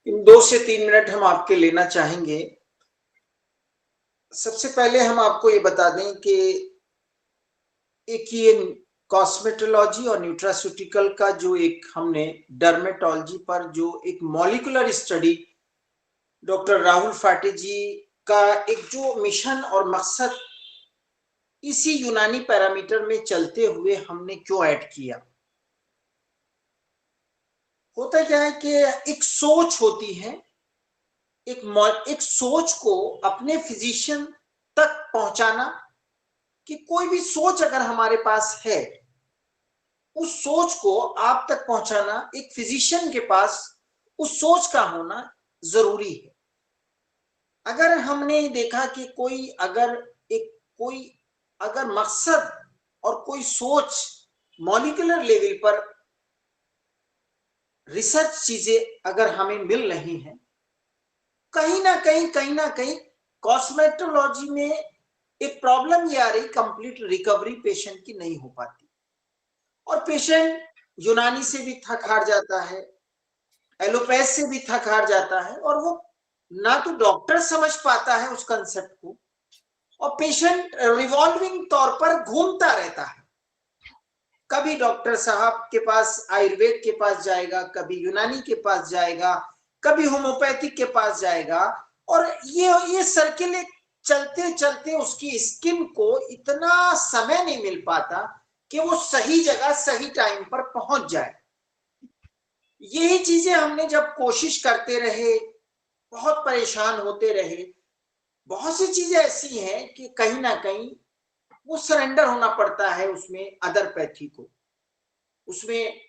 इन 2 से 3 मिनट हम आपके लेना चाहेंगे। सबसे पहले हम आपको ये बता दें कि एक ये कॉस्मेटोलॉजी और न्यूट्रास्यूटिकल का जो एक हमने डर्मेटोलॉजी पर जो एक मॉलिक्यूलर स्टडी डॉक्टर राहुल फाटे जी का एक जो मिशन और मकसद इसी यूनानी पैरामीटर में चलते हुए हमने क्यों ऐड किया। होता क्या है कि एक सोच होती है, एक सोच को अपने फिजिशियन तक पहुंचाना, कि कोई भी सोच अगर हमारे पास है उस सोच को आप तक पहुंचाना, एक फिजिशियन के पास उस सोच का होना जरूरी है। अगर हमने देखा कि कोई अगर मकसद और कोई सोच मॉलिक्यूलर लेवल पर रिसर्च चीजें अगर हमें मिल रही हैं, कहीं ना कहीं कॉस्मेटोलॉजी में एक प्रॉब्लम ये आ रही, कंप्लीट रिकवरी पेशेंट की नहीं हो पाती और पेशेंट यूनानी से भी थक हार जाता है, एलोपैथ से भी थक हार जाता है और वो ना तो डॉक्टर समझ पाता है उस कंसेप्ट को और पेशेंट रिवॉल्विंग तौर पर घूमता रहता है। कभी डॉक्टर साहब के पास, आयुर्वेद के पास जाएगा, कभी यूनानी के पास जाएगा, कभी होम्योपैथिक के पास जाएगा और ये सर्किल चलते चलते उसकी स्किन को इतना समय नहीं मिल पाता कि वो सही जगह सही टाइम पर पहुंच जाए। यही चीजें हमने जब कोशिश करते रहे, बहुत परेशान होते रहे, बहुत सी चीजें ऐसी हैं कि कहीं ना कहीं वो सरेंडर होना पड़ता है उसमें अदरपैथी को। उसमें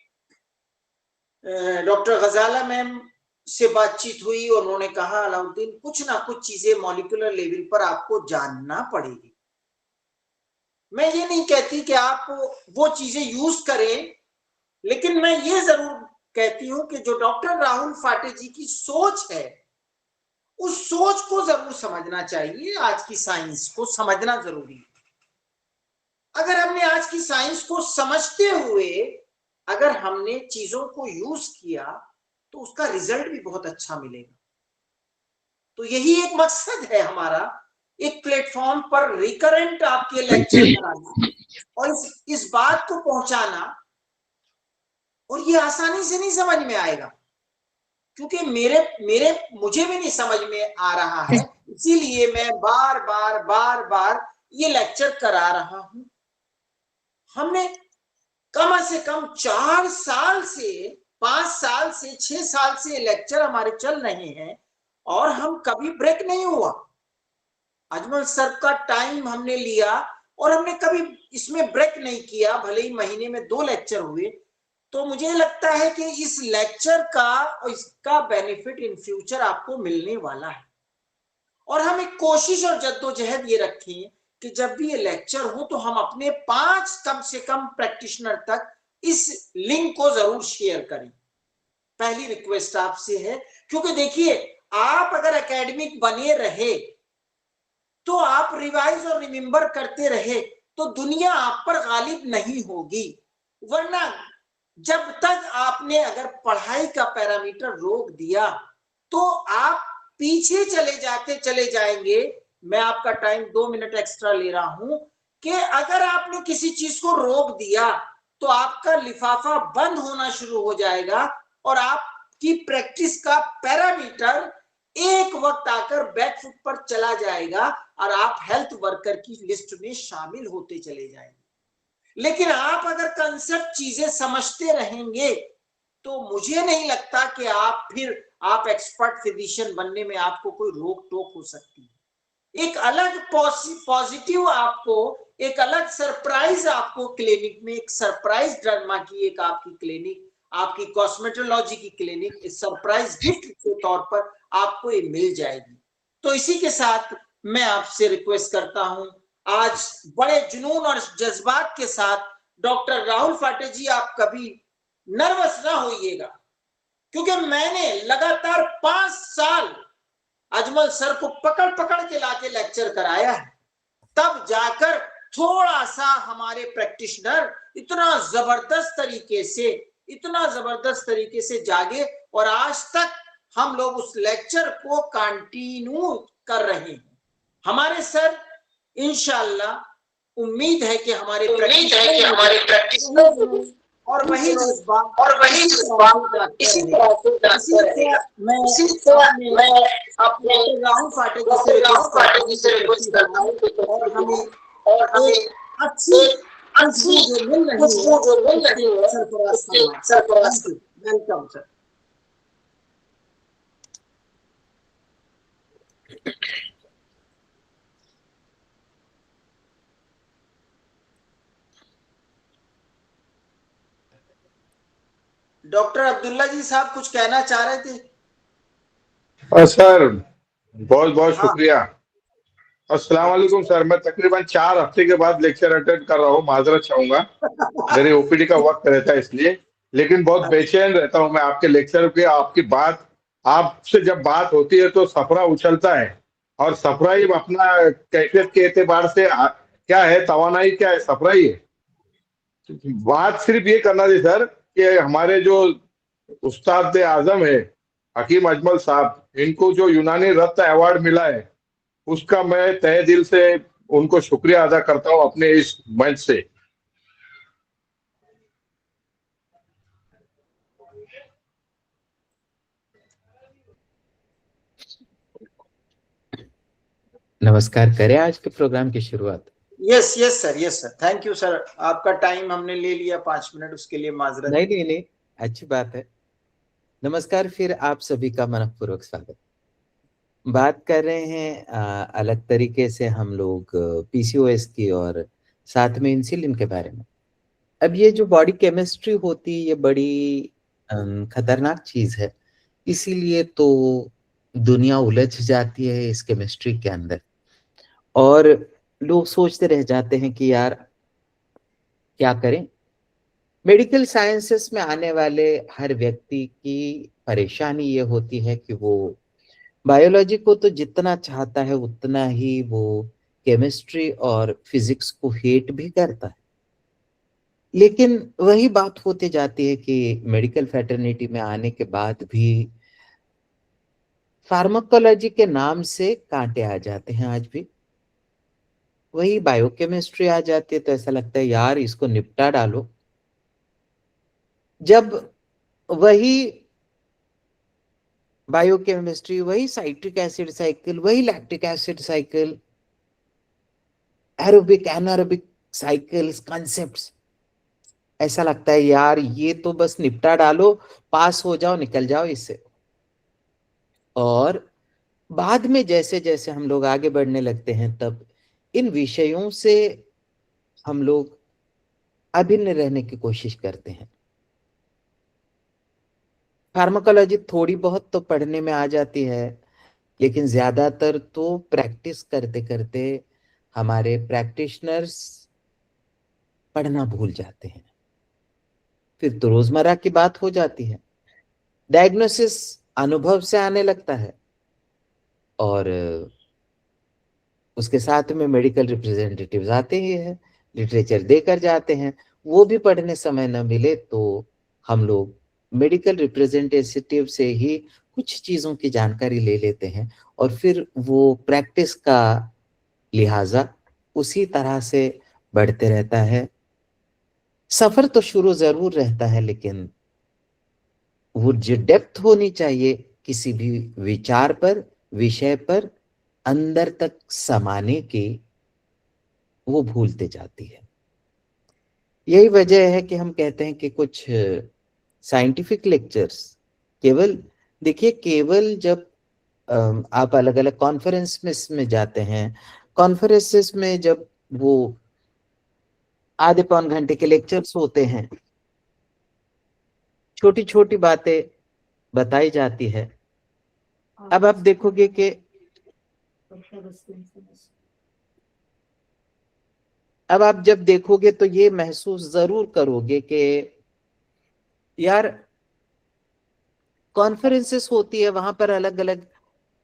डॉक्टर गजाला मैम से बातचीत हुई और उन्होंने कहा अलाउद्दीन कुछ ना कुछ चीजें मॉलिक्यूलर लेवल पर आपको जानना पड़ेगी। मैं ये नहीं कहती कि आप वो चीजें यूज करें, लेकिन मैं ये जरूर कहती हूं कि जो डॉक्टर राहुल फाटे जी की सोच है उस सोच को जरूर समझना चाहिए। आज की साइंस को समझना जरूरी है। अगर हमने आज की साइंस को समझते हुए अगर हमने चीजों को यूज किया तो उसका रिजल्ट भी बहुत अच्छा मिलेगा। तो यही एक मकसद है हमारा, एक प्लेटफॉर्म पर रिकरेंट आपके लेक्चर कराना और इस बात को पहुंचाना। और ये आसानी से नहीं समझ में आएगा क्योंकि मेरे मेरे मुझे भी नहीं समझ में आ रहा है, इसीलिए मैं बार बार ये लेक्चर करा रहा हूं। हमने कम से कम 4 साल से 5 साल से 6 साल से लेक्चर हमारे चल रहे हैं और हम कभी ब्रेक नहीं हुआ। अजमल सर का टाइम हमने लिया और हमने कभी इसमें ब्रेक नहीं किया, भले ही महीने में 2 लेक्चर हुए। तो मुझे लगता है कि इस लेक्चर का और इसका बेनिफिट इन फ्यूचर आपको मिलने वाला है। और हम एक कोशिश और जद्दोजहद ये रखें कि जब भी ये लेक्चर हो तो हम अपने 5 कम से कम प्रैक्टिशनर तक इस लिंक को जरूर शेयर करें। पहली रिक्वेस्ट आपसे है, क्योंकि देखिए आप अगर एकेडमिक बने रहे तो आप रिवाइज और रिमेंबर करते रहे तो दुनिया आप पर गालिब नहीं होगी। वरना जब तक आपने अगर पढ़ाई का पैरामीटर रोक दिया तो आप पीछे चले जाएंगे। मैं आपका टाइम 2 मिनट एक्स्ट्रा ले रहा हूं कि अगर आपने किसी चीज को रोक दिया तो आपका लिफाफा बंद होना शुरू हो जाएगा और आपकी प्रैक्टिस का पैरामीटर एक वक्त आकर बैकफुट पर चला जाएगा और आप हेल्थ वर्कर की लिस्ट में शामिल होते चले जाएंगे। लेकिन आप अगर कंसेप्ट चीजें समझते रहेंगे तो मुझे नहीं लगता कि आप एक्सपर्ट फिजिशियन बनने में आपको कोई रोक टोक हो सकती है। एक अलग पॉजिटिव आपको, एक अलग सरप्राइज आपको क्लिनिक में, एक सरप्राइज ड्रामा की एक आपकी क्लिनिक, आपकी कॉस्मेटोलॉजी की क्लिनिक इस सरप्राइज गिफ्ट के तौर पर आपको ये मिल जाएगी। तो इसी के साथ मैं आपसे रिक्वेस्ट करता हूं, आज बड़े जुनून और जज्बात के साथ डॉक्टर राहुल फाटे जी आप कभी नर्वस ना होइएगा, क्योंकि मैंने लगातार 5 साल अजमल सर को पकड़ पकड़ के लाके लेक्चर कराया है, तब जाकर थोड़ा सा हमारे प्रैक्टिशनर इतना जबरदस्त तरीके से जागे और आज तक हम लोग उस लेक्चर को कंटिन्यू कर रहे हैं। हमारे सर इंशाल्लाह उम्मीद है कि हमारे प्रैक्टिस और वही जज्बा इसी तरह से जाते रहेगा। इसी तरह मैं अपने राहुल फाटे जी से रिक्वेस्ट करता हूँ और हमें अच्छी खुशबू जो मिल रही है Sarfaraz welcome sir. Doctor Abdullah ji sahab कुछ कहना चाह रहे थे? सर बहुत बहुत शुक्रिया। अस्सलाम वालेकुम सर, मैं तकरीबन 4 हफ्ते के बाद लेक्चर अटेंड कर रहा हूँ, माजरत चाहूंगा, मेरी ओपीडी का वक्त रहता है इसलिए, लेकिन बहुत बेचैन रहता हूँ मैं आपके लेक्चर पे। आपकी बात, आपसे जब बात होती है तो सफरा उछलता है, और सफरा ही अपना कैफियत के एतबार से क्या है, तवानाई क्या है, सफरा ही है। बात सिर्फ ये करना थी सर कि हमारे जो उस्ताद आजम है हकीम अजमल साहब, इनको जो यूनानी रत्न अवार्ड मिला है, उसका मैं तहे दिल से उनको शुक्रिया अदा करता हूं अपने इस मंच से। नमस्कार, करें आज के प्रोग्राम की शुरुआत। Yes sir, thank you sir, आपका टाइम हमने ले लिया 5 मिनट, उसके लिए माजरत। नहीं, अच्छी बात है। नमस्कार, फिर आप सभी का मनपूर्वक स्वागत। बात कर रहे हैं अलग तरीके से हम लोग पीसीओएस की और साथ में इंसुलिन के बारे में। अब ये जो बॉडी केमिस्ट्री होती है, ये बड़ी खतरनाक चीज है, इसीलिए तो दुनिया उलझ जाती है इस केमिस्ट्री के अंदर, और लोग सोचते रह जाते हैं कि यार क्या करें। मेडिकल साइंसेस में आने वाले हर व्यक्ति की परेशानी ये होती है कि वो बायोलॉजी को तो जितना चाहता है उतना ही वो केमिस्ट्री और फिजिक्स को हेट भी करता है। लेकिन वही बात होते जाती है कि मेडिकल फैटर्निटी में आने के बाद भी फार्माकोलॉजी के नाम से कांटे आ जाते हैं। आज भी वही बायोकेमिस्ट्री आ जाती है तो ऐसा लगता है यार इसको निपटा डालो। जब वही बायोकेमिस्ट्री, वही साइट्रिक एसिड साइकिल, वही lactic acid cycle, aerobic anaerobic cycles, concepts, ऐसा लगता है यार ये तो बस निपटा डालो, पास हो जाओ, निकल जाओ इससे। और बाद में जैसे जैसे हम लोग आगे बढ़ने लगते हैं तब इन विषयों से हम लोग अभिन्न रहने की कोशिश करते हैं। फार्माकोलॉजी थोड़ी बहुत तो पढ़ने में आ जाती है, लेकिन ज्यादातर तो प्रैक्टिस करते करते हमारे प्रैक्टिशनर्स पढ़ना भूल जाते हैं। फिर तो रोजमर्रा की बात हो जाती है, डायग्नोसिस अनुभव से आने लगता है, और उसके साथ में मेडिकल रिप्रेजेंटेटिव्स आते ही हैं, लिटरेचर देकर जाते हैं। वो भी पढ़ने समय न मिले तो हम लोग मेडिकल रिप्रेजेंटेटिव से ही कुछ चीज़ों की जानकारी ले लेते हैं, और फिर वो प्रैक्टिस का लिहाजा उसी तरह से बढ़ते रहता है। सफर तो शुरू जरूर रहता है, लेकिन वो जो डेप्थ होनी चाहिए किसी भी विचार पर, विषय पर अंदर तक समाने की, वो भूलते जाती है। यही वजह है कि हम कहते हैं कि कुछ साइंटिफिक लेक्चर्स केवल, देखिए, केवल जब आप अलग अलग कॉन्फ्रेंस में जाते हैं, कॉन्फ्रेंसेस में जब वो आधे पौन घंटे के लेक्चर्स होते हैं, छोटी छोटी बातें बताई जाती है। अब आप देखोगे कि अब आप जब देखोगे तो ये महसूस जरूर करोगे कि यार कॉन्फ्रेंसेस होती है, वहां पर अलग अलग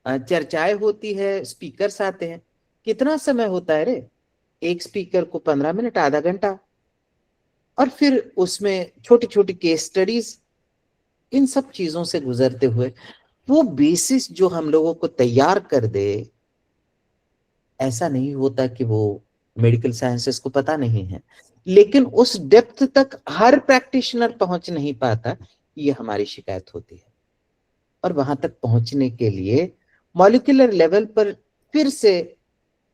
चर्चाएं होती है, स्पीकर्स आते हैं, कितना समय होता है रे, एक स्पीकर को 15 मिनट, आधा घंटा, और फिर उसमें छोटी छोटी केस स्टडीज, इन सब चीजों से गुजरते हुए वो बेसिस जो हम लोगों को तैयार कर दे, ऐसा नहीं होता कि वो मेडिकल साइंसेस को पता नहीं है, लेकिन उस डेप्थ तक हर प्रैक्टिशनर पहुंच नहीं पाता, ये हमारी शिकायत होती है। और वहां तक पहुंचने के लिए मॉलिक्यूलर लेवल पर फिर से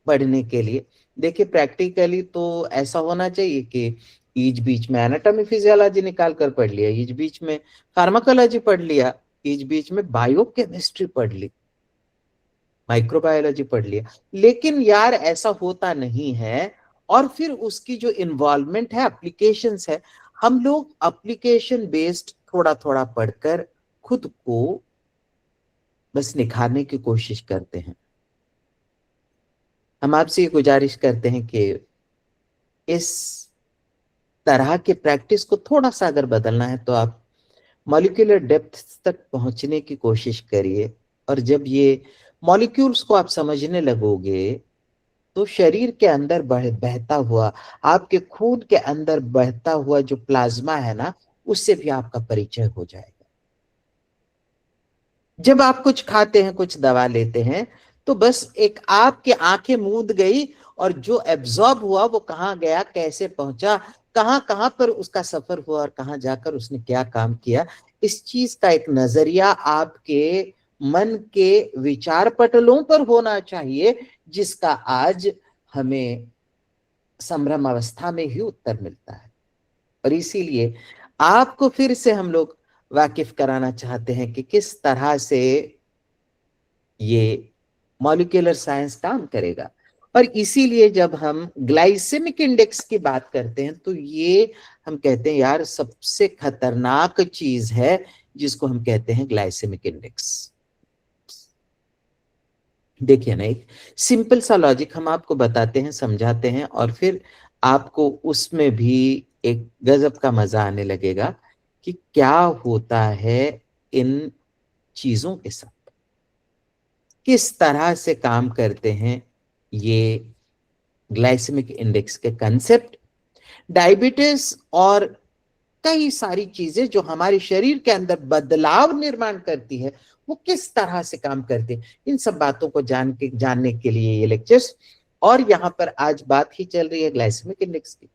पढ़ने के लिए, देखिए प्रैक्टिकली तो ऐसा होना चाहिए कि बीच बीच में एनाटॉमी फिजियोलॉजी निकाल कर पढ़ लिया, बीच बीच में फार्माकोलॉजी पढ़ लिया, बीच बीच में बायोकेमिस्ट्री पढ़ ली, माइक्रोबायोलॉजी पढ़ लिया, लेकिन यार ऐसा होता नहीं है। और फिर उसकी जो इन्वॉल्वमेंट है, एप्लीकेशंस है, हम लोग एप्लीकेशन बेस्ड थोड़ा थोड़ा पढ़कर खुद को बस निखारने की कोशिश करते हैं। हम आपसे ये गुजारिश करते हैं कि इस तरह के प्रैक्टिस को थोड़ा सा अगर बदलना है तो आप मॉलिक्यूलर डेप्थ तक पहुंचने की कोशिश करिए। और जब ये मॉलिक्यूल्स को आप समझने लगोगे तो शरीर के अंदर बहता हुआ, आपके खून के अंदर बहता हुआ जो प्लाज्मा है ना, उससे भी आपका परिचय हो जाएगा। जब आप कुछ खाते हैं, कुछ दवा लेते हैं, तो बस एक आपकी आंखें मूंद गई और जो एब्जॉर्ब हुआ वो कहाँ गया, कैसे पहुंचा, कहां कहां पर उसका सफर हुआ और कहां जाकर उसने क्या काम किया, इस चीज का एक नजरिया आपके मन के विचार पटलों पर होना चाहिए, जिसका आज हमें संभ्रम अवस्था में ही उत्तर मिलता है। और इसीलिए आपको फिर से हम लोग वाकिफ कराना चाहते हैं कि किस तरह से ये मॉलिक्यूलर साइंस काम करेगा। और इसीलिए जब हम ग्लाइसेमिक इंडेक्स की बात करते हैं तो ये हम कहते हैं यार सबसे खतरनाक चीज है जिसको हम कहते हैं ग्लाइसेमिक इंडेक्स। देखिए ना, एक सिंपल सा लॉजिक हम आपको बताते हैं, समझाते हैं, और फिर आपको उसमें भी एक गजब का मजा आने लगेगा कि क्या होता है इन चीजों के साथ, किस तरह से काम करते हैं ये ग्लाइसेमिक इंडेक्स के कंसेप्ट, डायबिटीज और कई सारी चीजें जो हमारे शरीर के अंदर बदलाव निर्माण करती है, वो किस तरह से काम करती है। इन सब बातों को जानने के लिए ये लेक्चर्स। और यहां पर आज बात ही चल रही है ग्लाइसेमिक इंडेक्स की।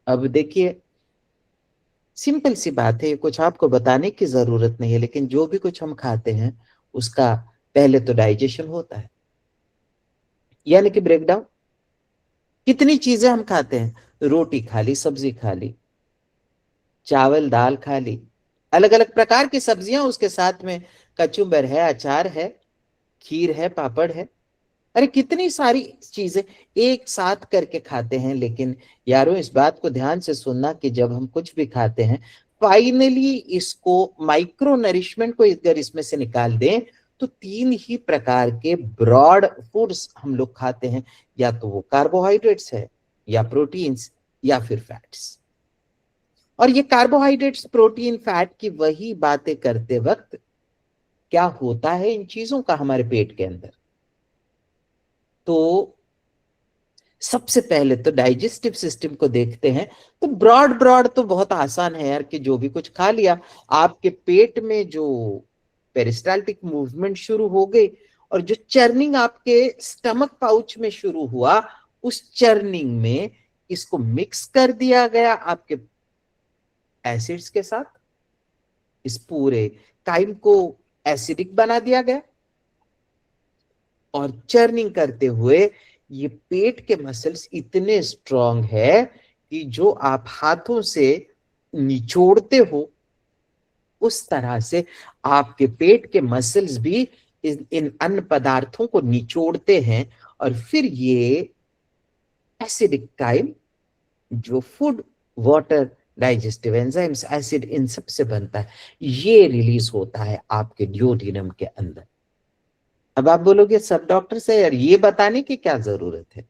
अब देखिए, सिंपल सी बात है, कुछ आपको बताने की जरूरत नहीं है, लेकिन जो भी कुछ हम खाते हैं उसका पहले तो डाइजेशन होता है, यानी कि ब्रेकडाउन। कितनी चीजें हम खाते हैं, रोटी खा ली, सब्जी खा ली, चावल दाल खा ली, अलग अलग प्रकार की सब्जियां, उसके साथ में कचुम्बर है, अचार है, खीर है, पापड़ है, अरे कितनी सारी चीजें एक साथ करके खाते हैं। लेकिन यारों इस बात को ध्यान से सुनना कि जब हम कुछ भी खाते हैं, फाइनली इसको माइक्रो नरिशमेंट को अगर इसमें से निकाल दें तो तीन ही प्रकार के ब्रॉड फूड्स हम लोग खाते हैं, या तो वो कार्बोहाइड्रेट्स है, या प्रोटीन्स, या फिर फैट्स। और ये कार्बोहाइड्रेट्स, प्रोटीन, फैट की वही बातें करते वक्त क्या होता है इन चीजों का हमारे पेट के अंदर, तो सबसे पहले तो डाइजेस्टिव सिस्टम को देखते हैं। तो ब्रॉड ब्रॉड तो बहुत आसान है यार, कि जो भी कुछ खा लिया, आपके पेट में जो पेरिस्टाल्टिक मूवमेंट शुरू हो गई और जो चर्निंग आपके स्टमक पाउच में शुरू हुआ, उस चर्निंग में इसको मिक्स कर दिया गया आपके एसिड्स के साथ, इस पूरे काइम को एसिडिक बना दिया गया, और चर्निंग करते हुए ये पेट के मसल्स इतने स्ट्रांग है कि जो आप हाथों से निचोड़ते हो, उस तरह से आपके पेट के मसल्स भी इन अन्य पदार्थों को निचोड़ते हैं, और फिर ये एसिडिक काइम जो food, water, digestive enzymes, acid, इन सब से बनता है, ये रिलीज होता है आपके ड्यूोडेनम के अंदर। अब आप बोलोगे सब डॉक्टर से यार ये बताने की क्या जरूरत है?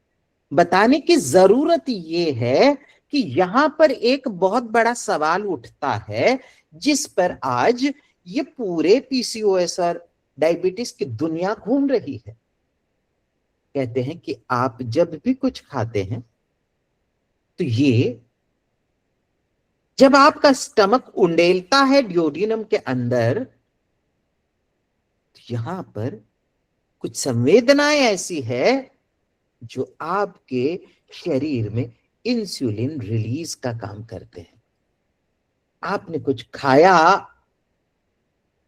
बताने की जरूरत ये है कि यहां पर एक बहुत बड़ा सवाल उठता है, जिस पर आज ये पूरे पीसीओएस और डायबिटीज की दुनिया घूम रही है। कहते हैं कि आप जब भी कुछ खाते हैं तो ये जब आपका स्टमक उंडेलता है ड्यूोडेनम के अंदर, यहां पर कुछ संवेदनाएं ऐसी है जो आपके शरीर में इंसुलिन रिलीज का काम करते हैं। आपने कुछ खाया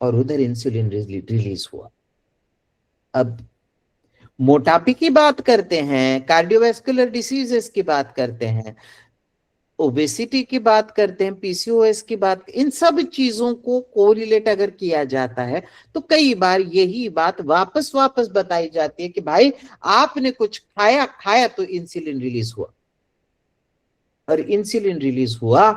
और उधर इंसुलिन रिलीज हुआ। अब मोटापे की बात करते हैं, कार्डियोवैस्कुलर डिसीजेस की बात करते हैं, ओबेसिटी की बात करते हैं, पीसीओएस की बात, इन सब चीजों को कोरिलेट अगर किया जाता है तो कई बार यही बात वापस वापस बताई जाती है कि भाई आपने कुछ खाया तो इंसुलिन रिलीज हुआ, और इंसुलिन रिलीज हुआ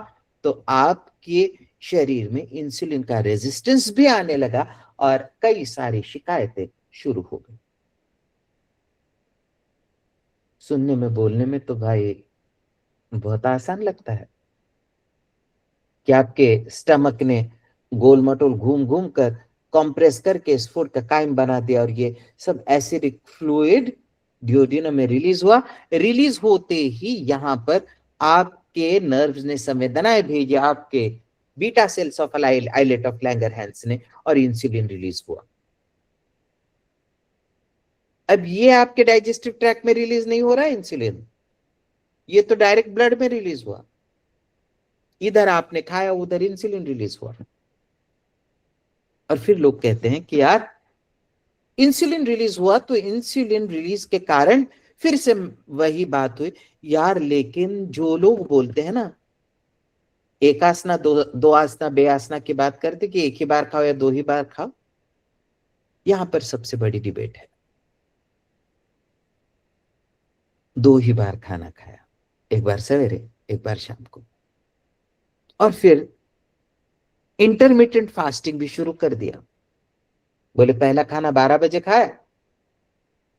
तो आपके शरीर में इंसुलिन का रेजिस्टेंस भी आने लगा और कई सारी शिकायतें शुरू हो गई। सुनने में बोलने में तो भाई बहुत आसान लगता है कि आपके स्टमक ने गोल मटोल घूम घूम कर कंप्रेस करके स्फोट का कायम बना दिया और ये सब एसिडिक फ्लूइड डियोडिनम में रिलीज हुआ। रिलीज होते ही यहां पर आपके नर्व्स ने संवेदनाएं भेजी आपके beta cells of islet of Langerhans ने, और इंसुलिन रिलीज हुआ। अब ये आपके डाइजेस्टिव ट्रैक्ट में रिलीज नहीं हो रहा है इंसुलिन, ये तो डायरेक्ट ब्लड में रिलीज हुआ। इधर आपने खाया उधर इंसुलिन रिलीज हुआ। और फिर लोग कहते हैं कि यार इंसुलिन रिलीज हुआ तो इंसुलिन रिलीज के कारण फिर से वही बात हुई यार। लेकिन जो लोग बोलते हैं ना एक आसना दो आसना बे आसना की बात करते कि एक ही बार खाओ या 2 ही बार खाओ, यहां पर सबसे बड़ी डिबेट है। 2 ही बार खाना खाया, एक बार सवेरे एक बार शाम को, और फिर इंटरमिटेंट फास्टिंग भी शुरू कर दिया। बोले पहला खाना 12 बजे खाया,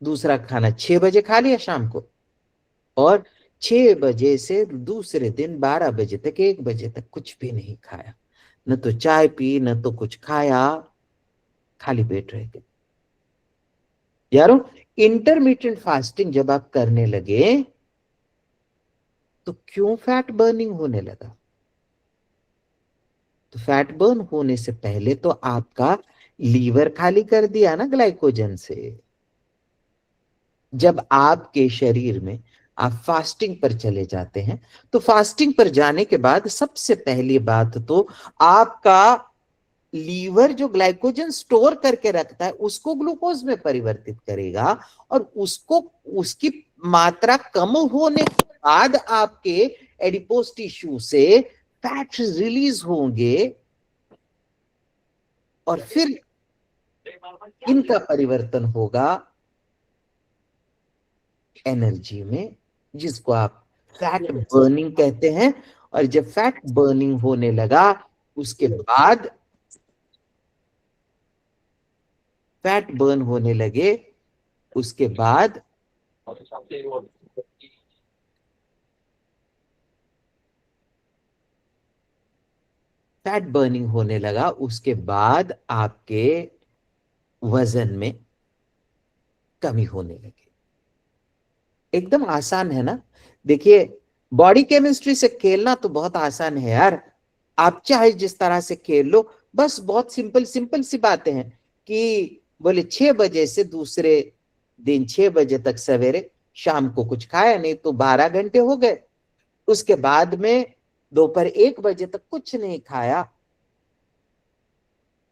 दूसरा खाना 6 बजे खा लिया शाम को, और 6 बजे से दूसरे दिन 12 बजे तक 1 बजे तक कुछ भी नहीं खाया, न तो चाय पी न तो कुछ खाया, खाली पेट रह गए। यारों इंटरमिटेंट फास्टिंग जब आप करने लगे तो क्यों फैट बर्निंग होने लगा? तो फैट बर्न होने से पहले तो आपका लीवर खाली कर दिया ना ग्लाइकोजन से। जब आपके शरीर में आप फास्टिंग पर चले जाते हैं तो फास्टिंग पर जाने के बाद सबसे पहली बात तो आपका लीवर जो ग्लाइकोजन स्टोर करके रखता है उसको ग्लूकोज में परिवर्तित करेगा, और उसको उसकी मात्रा कम होने के बाद आपके एडिपोज टिश्यू से फैट रिलीज होंगे, और फिर इनका परिवर्तन होगा एनर्जी में, जिसको आप फैट बर्निंग कहते हैं। और जब फैट बर्निंग होने लगा उसके बाद फैट बर्न होने लगे उसके बाद फैट बर्निंग होने लगा उसके बाद आपके वजन में कमी होने लगी। एकदम आसान है ना। देखिए बॉडी केमिस्ट्री से खेलना तो बहुत आसान है यार, आप चाहे जिस तरह से खेल लो, बस बहुत सिंपल सिंपल सी बातें हैं कि बोले 6 बजे से दूसरे दिन 6 बजे तक सवेरे, शाम को कुछ खाया नहीं तो 12 घंटे हो गए, उसके बाद में दोपहर 1 बजे तक कुछ नहीं खाया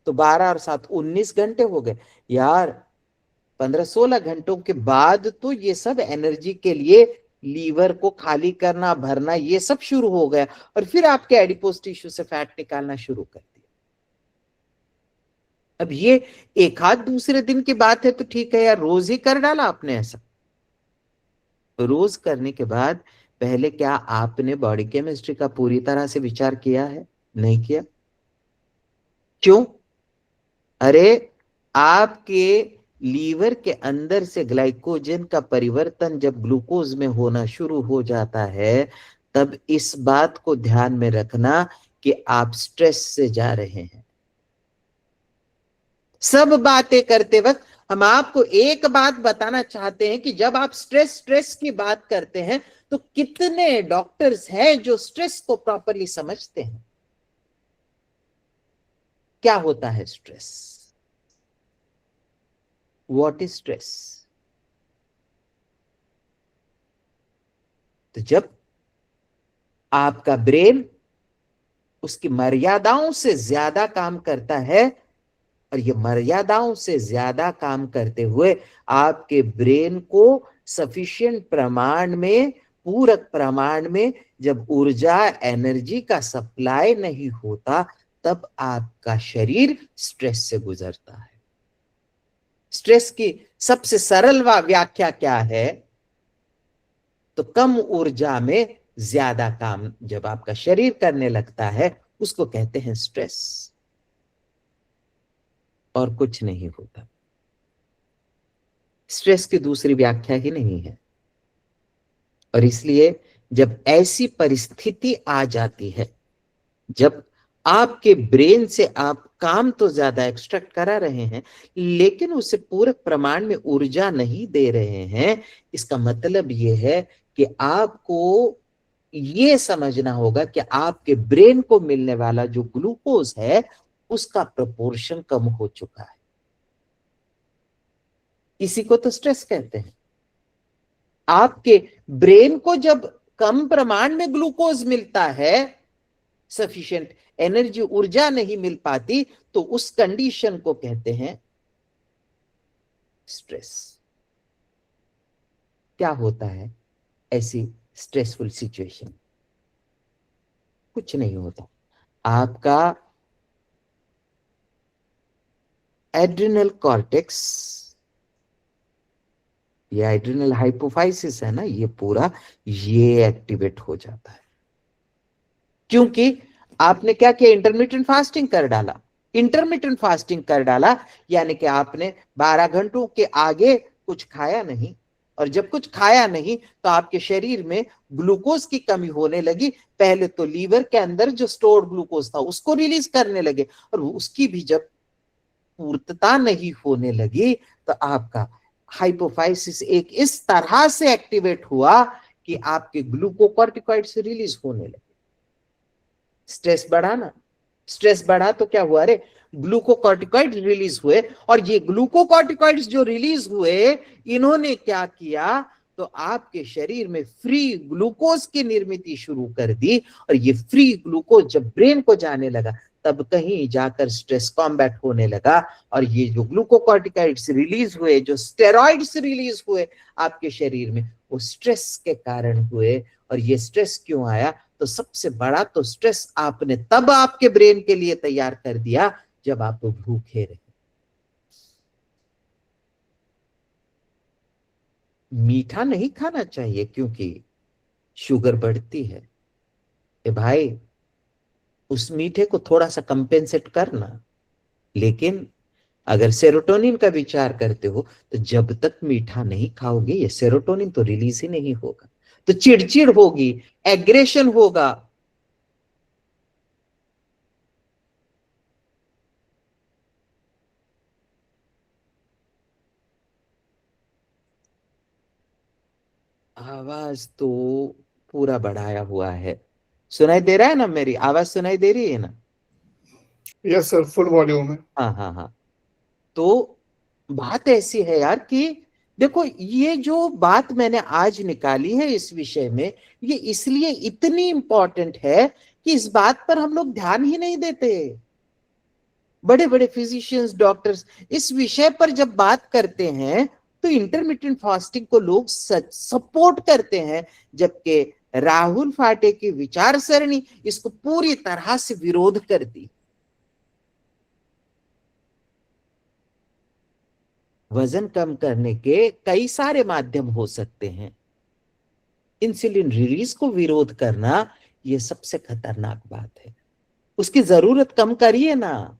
तो 12 और 7 19 घंटे हो गए यार। 15-16 घंटों के बाद तो ये सब एनर्जी के लिए लीवर को खाली करना भरना ये सब शुरू हो गया, और फिर आपके एडिपोज टिश्यू से फैट निकालना शुरू कर दिया। अब ये एक आध दूसरे दिन की बात है तो ठीक है यार, रोज ही कर डाला आपने ऐसा। रोज करने के बाद पहले क्या आपने बॉडी केमिस्ट्री का पूरी तरह से विचार किया है? नहीं किया। क्यों? अरे आपके लीवर के अंदर से ग्लाइकोजन का परिवर्तन जब ग्लूकोज में होना शुरू हो जाता है तब इस बात को ध्यान में रखना कि आप स्ट्रेस से जा रहे हैं। सब बातें करते वक्त हम आपको एक बात बताना चाहते हैं कि जब आप स्ट्रेस की बात करते हैं तो कितने डॉक्टर्स हैं जो स्ट्रेस को प्रॉपरली समझते हैं? क्या होता है स्ट्रेस? What is stress? तो जब आपका ब्रेन उसकी मर्यादाओं से ज्यादा काम करता है, और ये मर्यादाओं से ज्यादा काम करते हुए आपके ब्रेन को सफिशिएंट प्रमाण में, पूरक प्रमाण में जब ऊर्जा, एनर्जी का सप्लाई नहीं होता, तब आपका शरीर स्ट्रेस से गुजरता है। स्ट्रेस की सबसे सरल व्याख्या क्या है? तो कम ऊर्जा में ज्यादा काम जब आपका शरीर करने लगता है, उसको कहते हैं स्ट्रेस, और कुछ नहीं होता। स्ट्रेस की दूसरी व्याख्या ही नहीं है। और इसलिए जब ऐसी परिस्थिति आ जाती है, जब आपके ब्रेन से आप काम तो ज्यादा एक्सट्रैक्ट करा रहे हैं, लेकिन उसे पूरक प्रमाण में ऊर्जा नहीं दे रहे हैं, इसका मतलब यह है कि आपको ये समझना होगा कि आपके ब्रेन को मिलने वाला जो ग्लूकोज है, उसका प्रोपोर्शन कम हो चुका है। इसी को तो स्ट्रेस कहते हैं। आपके ब्रेन को जब कम प्रमाण में ग्लूकोज मिलता है, सफिशिएंट एनर्जी, ऊर्जा नहीं मिल पाती, तो उस कंडीशन को कहते हैं स्ट्रेस। क्या होता है ऐसी स्ट्रेसफुल सिचुएशन? कुछ नहीं होता। आपका एड्रिनल कॉर्टेक्स, ये एड्रिनल हाइपोफाइसिस है ना, ये पूरा ये एक्टिवेट हो जाता है। क्योंकि आपने क्या किया? इंटरमिटेंट फास्टिंग कर डाला। इंटरमिटेंट फास्टिंग कर डाला यानी कि आपने 12 घंटों के आगे कुछ खाया नहीं, और जब कुछ खाया नहीं तो आपके शरीर में ग्लूकोज की कमी होने लगी। पहले तो लीवर के अंदर जो स्टोर्ड ग्लूकोज था उसको रिलीज करने लगे, और उसकी भी जब पूर्तता नहीं होने लगी तो आपका हाइपोफाइसिस एक इस तरह से एक्टिवेट हुआ कि आपके ग्लूकोकॉर्टिकॉइड्स रिलीज होने लगे। स्ट्रेस बढ़ा ना, स्ट्रेस बढ़ा तो क्या हुआ? अरे ग्लूकोकॉर्टिकॉइड रिलीज हुए, और ये ग्लूकोकॉर्टिकॉइड्स जो रिलीज हुए, इन्होंने क्या किया? तो आपके शरीर में फ्री ग्लूकोज की निर्मित शुरू कर दी, और ये फ्री ग्लूकोज जब ब्रेन को जाने लगा, तब कहीं जाकर स्ट्रेस कॉम्बैट होने लगा। और ये जो ग्लूकोकॉर्टिकॉइड्स रिलीज हुए, जो स्टेरॉइड्स रिलीज हुए आपके शरीर में, वो स्ट्रेस के कारण हुए। और ये स्ट्रेस क्यों आया? तो सबसे बड़ा तो स्ट्रेस आपने तब आपके ब्रेन के लिए तैयार कर दिया जब आप भूखे रहे। मीठा नहीं खाना चाहिए क्योंकि शुगर बढ़ती है। ए भाई, उस मीठे को थोड़ा सा कंपेंसेट करना, लेकिन अगर सेरोटोनिन का विचार करते हो तो जब तक मीठा नहीं खाओगे, ये सेरोटोनिन तो रिलीज ही नहीं होगा, तो चिड़चिड़ होगी, एग्रेशन होगा। आवाज तो पूरा बढ़ाया हुआ है। सुनाई दे रहा है ना? मेरी आवाज सुनाई दे रही है ना? यस सर, फुल वॉल्यूम है। हाँ हाँ हाँ। तो बात ऐसी है यार कि देखो, ये जो बात मैंने आज निकाली है इस विषय में, ये इसलिए इतनी इंपॉर्टेंट है कि इस बात पर हम लोग ध्यान ही नहीं देते। बड़े बड़े फिजिशियंस, डॉक्टर्स इस विषय पर जब बात करते हैं तो इंटरमिटेंट फास्टिंग को लोग सपोर्ट करते हैं, जबकि राहुल फाटे की विचार सरणी इसको पूरी तरह से विरोध करती। वजन कम करने के कई सारे माध्यम हो सकते हैं। इंसुलिन रिलीज को विरोध करना ये सबसे खतरनाक बात है। उसकी जरूरत कम करिए ना,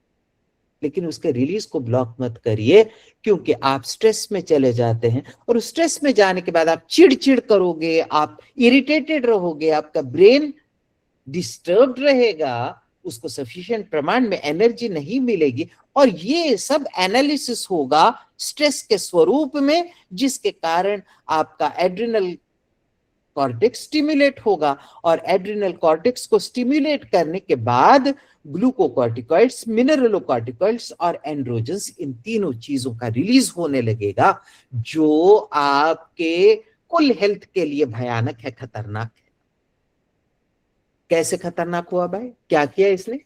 लेकिन उसके रिलीज को ब्लॉक मत करिए, क्योंकि आप स्ट्रेस में चले जाते हैं, और स्ट्रेस में जाने के बाद आप चिड़चिड़ करोगे, आप इरिटेटेड रहोगे, आपका ब्रेन डिस्टर्ब्ड रहेगा, उसको सफिशिएंट प्रमाण में एनर्जी नहीं मिलेगी, और ये सब एनालिसिस होगा स्ट्रेस के स्वरूप में, जिसके कारण आपका एड्रिनल कॉर्टेक्स स्टिमुलेट होगा, और एड्रिनल कॉर्टेक्स को स्टिमुलेट करने के बाद ग्लूकोकॉर्टिकॉइड्स, मिनरलोकॉर्टिकॉइड्स और एंड्रोजन्स, इन तीनों चीजों का रिलीज होने लगेगा, जो आपके कुल हेल्थ के लिए भयानक है, खतरनाक है। कैसे खतरनाक हुआ भाई? क्या किया इसने?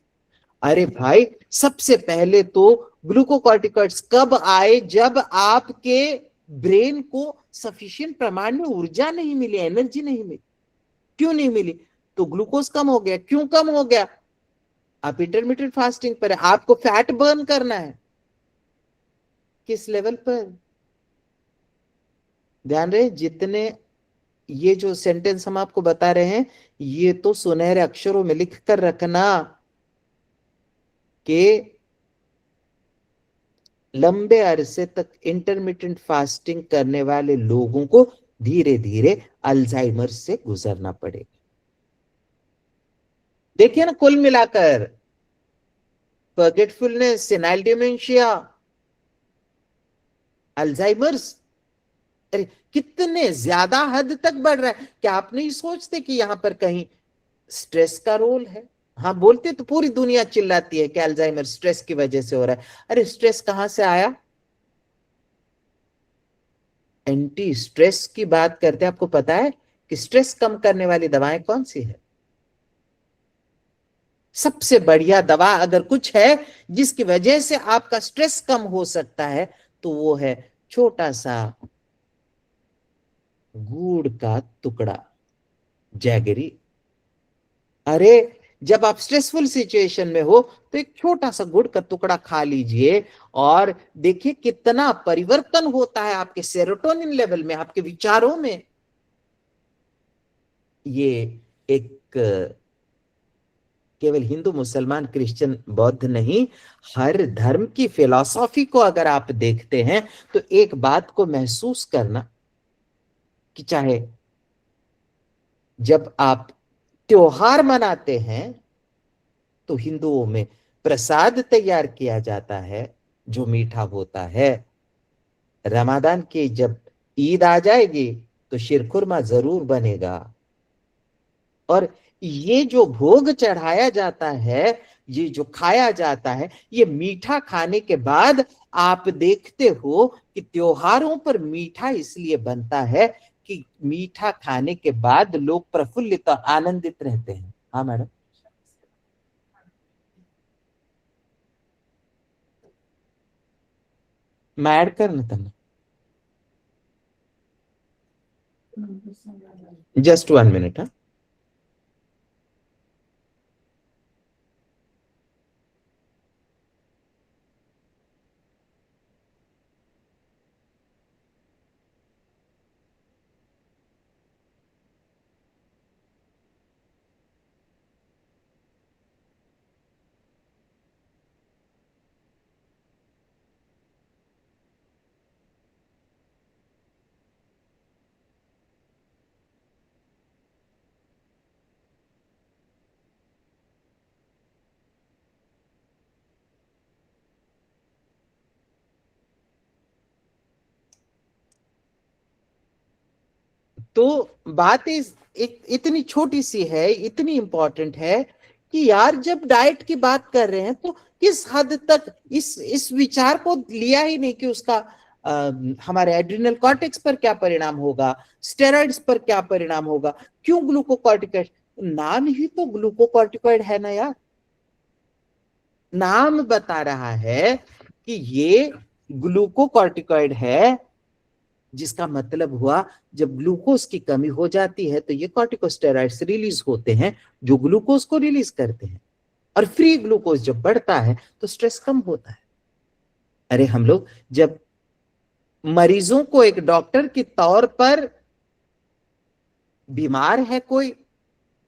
अरे भाई, सबसे पहले तो ग्लूकोकॉर्टिकॉइड्स कब आए? जब आपके ब्रेन को सफिशिएंट प्रमाण में ऊर्जा नहीं मिली, एनर्जी नहीं मिली। क्यों नहीं मिली? तो ग्लूकोज कम हो गया। क्यों कम हो गया? आप इंटरमिटेंट फास्टिंग पर है, आपको फैट बर्न करना है। किस लेवल पर? ध्यान रहे, जितने ये जो सेंटेंस हम आपको बता रहे हैं, ये तो सुनहरे अक्षरों में लिख कर रखना कि लंबे अरसे तक इंटरमिटेंट फास्टिंग करने वाले लोगों को धीरे धीरे अल्जाइमर से गुजरना पड़ेगा। देखिए ना, कुल मिलाकर फॉरगेटफुलनेस, सेनाइल डिमेंशिया, अल्जाइमर्स, अरे कितने ज्यादा हद तक बढ़ रहा है। क्या आप नहीं सोचते कि यहां पर कहीं स्ट्रेस का रोल है? हाँ, बोलते तो पूरी दुनिया चिल्लाती है कि अल्जाइमर स्ट्रेस की वजह से हो रहा है। अरे स्ट्रेस कहां से आया? एंटी स्ट्रेस की बात करते हैं। आपको पता है कि स्ट्रेस कम करने वाली दवाएं कौन सी है? सबसे बढ़िया दवा अगर कुछ है जिसकी वजह से आपका स्ट्रेस कम हो सकता है, तो वो है छोटा सा गुड़ का टुकड़ा, जैगरी। अरे जब आप स्ट्रेसफुल सिचुएशन में हो तो एक छोटा सा गुड़ का टुकड़ा खा लीजिए और देखिए कितना परिवर्तन होता है आपके सेरोटोनिन लेवल में, आपके विचारों में। ये एक केवल हिंदू, मुसलमान, क्रिश्चियन, बौद्ध नहीं, हर धर्म की फिलॉसफी को अगर आप देखते हैं तो एक बात को महसूस करना कि चाहे जब आप त्योहार मनाते हैं तो हिंदुओं में प्रसाद तैयार किया जाता है जो मीठा होता है। रमादान की जब ईद आ जाएगी तो शीरखुरमा जरूर बनेगा। और ये जो भोग चढ़ाया जाता है, ये जो खाया जाता है, ये मीठा खाने के बाद आप देखते हो कि त्योहारों पर मीठा इसलिए बनता है कि मीठा खाने के बाद लोग प्रफुल्लित और आनंदित रहते हैं। हाँ मैडम, मैं ऐड करना था, जस्ट 1 मिनट। हाँ, तो बात इतनी छोटी सी है, इतनी इंपॉर्टेंट है कि यार जब डाइट की बात कर रहे हैं तो किस हद तक इस विचार को लिया ही नहीं कि उसका हमारे एड्रिनल कॉर्टेक्स पर क्या परिणाम होगा, स्टेरॉइड्स पर क्या परिणाम होगा। क्यों ग्लूकोकॉर्टिकॉइड? नाम ही तो ग्लूकोकॉर्टिकॉइड है ना यार, नाम बता रहा है कि ये ग्लूकोकॉर्टिकॉइड है, जिसका मतलब हुआ जब ग्लूकोज की कमी हो जाती है तो ये कॉर्टिकोस्टेरॉइड्स रिलीज होते हैं जो ग्लूकोज को रिलीज करते हैं, और फ्री ग्लूकोज जब बढ़ता है तो स्ट्रेस कम होता है। अरे हम लोग जब मरीजों को एक डॉक्टर के तौर पर, बीमार है कोई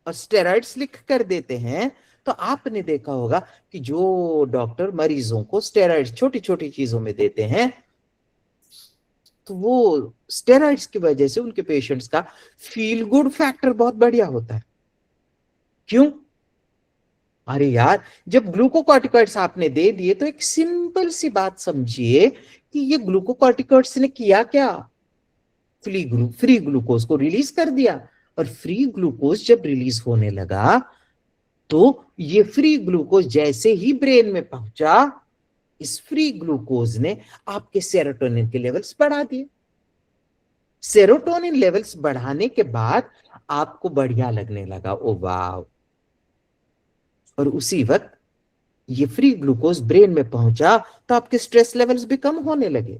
और स्टेरॉइड्स लिख कर देते हैं, तो आपने देखा होगा कि जो डॉक्टर मरीजों को स्टेरॉइड्स छोटी छोटी चीजों में देते हैं, तो वो स्टेरॉइड्स की वजह से उनके पेशेंट्स का फील गुड फैक्टर बहुत बढ़िया होता है। क्यों? अरे यार, जब ग्लूकोकॉर्टिकॉइड्स आपने दे दिए तो एक सिंपल सी बात समझिए कि ये ग्लूकोकॉर्टिकॉइड्स ने किया क्या? फ्री ग्लूकोज को रिलीज कर दिया, और फ्री ग्लूकोज जब रिलीज होने लगा तो ये फ्री ग्लूकोज जैसे ही ब्रेन में पहुंचा, इस फ्री ग्लूकोज ने आपके सेरोटोनिन के लेवल्स बढ़ा दिए। सेरोटोनिन लेवल्स बढ़ाने के बाद आपको बढ़िया लगने लगा, ओ वाह। और उसी वक्त ये फ्री ग्लूकोज ब्रेन में पहुंचा तो आपके स्ट्रेस लेवल्स भी कम होने लगे।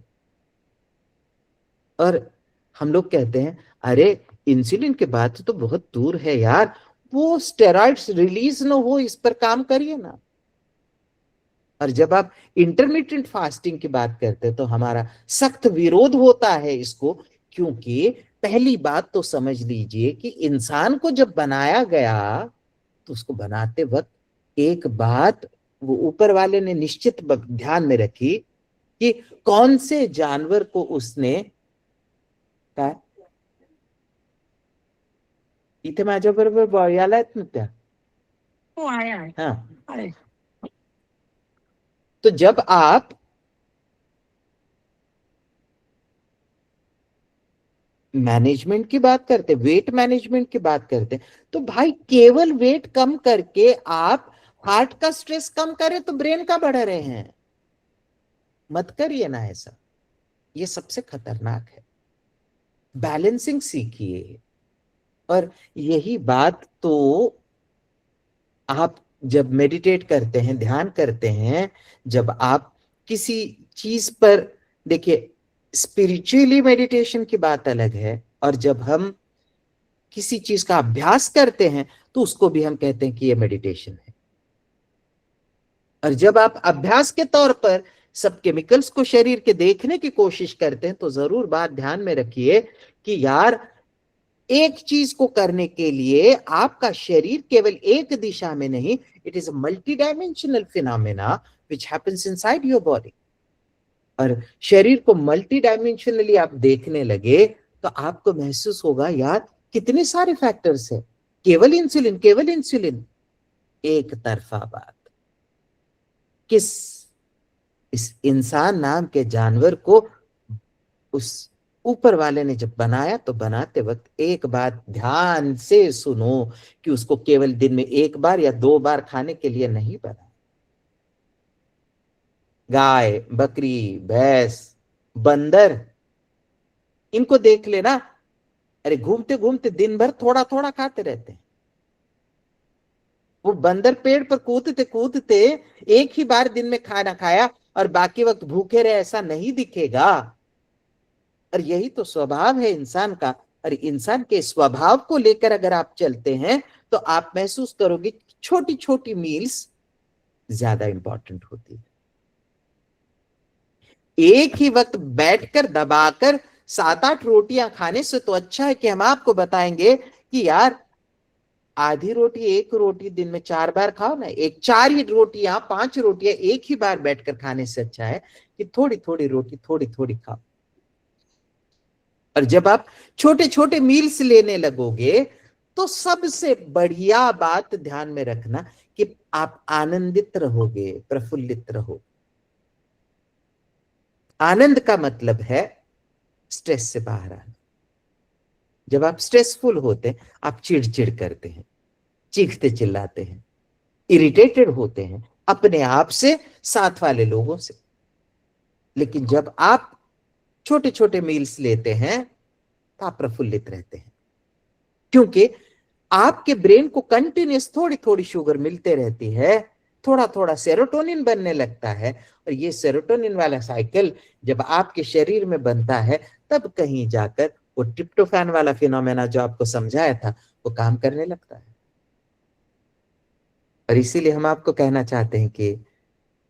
और हम लोग कहते हैं अरे इंसुलिन के बाद तो बहुत दूर है यार, वो स्टेरॉइड्स रिलीज ना हो, इस पर काम करिए ना। और जब आप इंटरमिटेंट फास्टिंग की बात करते हैं तो हमारा सख्त विरोध होता है इसको, क्योंकि पहली बात तो समझ लीजिए कि इंसान को जब बनाया गया तो उसको बनाते वक्त एक बात वो ऊपर वाले ने निश्चित ध्यान में रखी कि कौन से जानवर को उसने काय इथे माझ्या बरोबर बॉयाला आहेत ना त्या, हाँ। तो जब आप मैनेजमेंट की बात करते, वेट मैनेजमेंट की बात करते, तो भाई केवल वेट कम करके आप हार्ट का स्ट्रेस कम करें तो ब्रेन का बढ़ा रहे हैं। मत करिए ना ऐसा, ये सबसे खतरनाक है। बैलेंसिंग सीखिए। और यही बात तो आप जब मेडिटेट करते हैं, ध्यान करते हैं, जब आप किसी चीज पर, देखिए स्पिरिचुअली मेडिटेशन की बात अलग है, और जब हम किसी चीज का अभ्यास करते हैं तो उसको भी हम कहते हैं कि ये मेडिटेशन है। और जब आप अभ्यास के तौर पर सब केमिकल्स को शरीर के देखने की कोशिश करते हैं तो जरूर बात ध्यान में रखिए कि यार एक चीज को करने के लिए आपका शरीर केवल एक दिशा में नहीं, it is a multi dimensional phenomena which happens inside your body. और शरीर को मल्टी डायमेंशनली आप देखने लगे तो आपको महसूस होगा यार कितने सारे फैक्टर्स है, केवल इंसुलिन, केवल इंसुलिन एक तरफा बात। किस इस इंसान नाम के जानवर को उस ऊपर वाले ने जब बनाया तो बनाते वक्त एक बात ध्यान से सुनो कि उसको केवल दिन में एक बार या 2 बार खाने के लिए नहीं बना। गाय, बकरी, भैंस, बंदर, इनको देख लेना, अरे घूमते घूमते दिन भर थोड़ा थोड़ा खाते रहते हैं। वो बंदर पेड़ पर कूदते कूदते एक ही बार दिन में खाना खाया और बाकी वक्त भूखे रहे, ऐसा नहीं दिखेगा। और यही तो स्वभाव है इंसान का। और इंसान के स्वभाव को लेकर अगर आप चलते हैं तो आप महसूस करोगे छोटी छोटी मील्स ज्यादा इंपॉर्टेंट होती है। एक ही वक्त बैठकर दबाकर 7-8 रोटियां खाने से तो अच्छा है कि हम आपको बताएंगे कि यार आधी रोटी, एक रोटी दिन में 4 बार खाओ ना। एक 4 ही रोटियां, 5 रोटियां एक ही बार बैठकर खाने से अच्छा है कि थोड़ी थोड़ी रोटी थोड़ी थोड़ी खाओ। और जब आप छोटे छोटे मील्स लेने लगोगे तो सबसे बढ़िया बात ध्यान में रखना कि आप आनंदित रहोगे, प्रफुल्लित रहोगे। आनंद का मतलब है स्ट्रेस से बाहर आना। जब आप स्ट्रेसफुल होते हैं आप चिड़चिड़ करते हैं, चीखते चिल्लाते हैं, इरिटेटेड होते हैं अपने आप से, साथ वाले लोगों से। लेकिन जब आप छोटे छोटे मील्स लेते हैं तो आप प्रफुल्लित रहते हैं, क्योंकि आपके ब्रेन को कंटिन्यूस थोड़ी थोड़ी शुगर मिलते रहती है, थोड़ा थोड़ा सेरोटोनिन बनने लगता है। और ये सेरोटोनिन वाला साइकिल जब आपके शरीर में बनता है तब कहीं जाकर वो ट्रिप्टोफैन वाला फिनोमेना जो आपको समझाया था वो काम करने लगता है। और इसीलिए हम आपको कहना चाहते हैं कि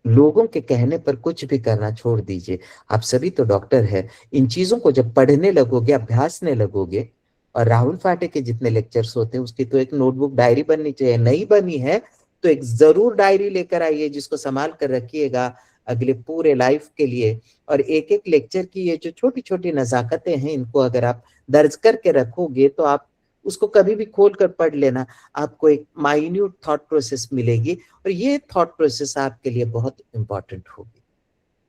लोगों के कहने पर कुछ भी करना छोड़ दीजिए। आप सभी तो डॉक्टर है, इन चीजों को जब पढ़ने लगोगे, अभ्यासने लगोगे, और राहुल फाटे के जितने लेक्चर्स होते हैं उसकी तो एक नोटबुक, डायरी बननी चाहिए। नहीं बनी है तो एक जरूर डायरी लेकर आइए जिसको संभाल कर रखिएगा अगले पूरे लाइफ के लिए। और एक एक लेक्चर की ये जो छोटी छोटी नजाकतें हैं इनको अगर आप दर्ज करके रखोगे तो आप उसको कभी भी खोल कर पढ़ लेना, आपको एक माइन्यूट थॉट प्रोसेस मिलेगी। और ये थॉट प्रोसेस आपके लिए बहुत इंपॉर्टेंट होगी।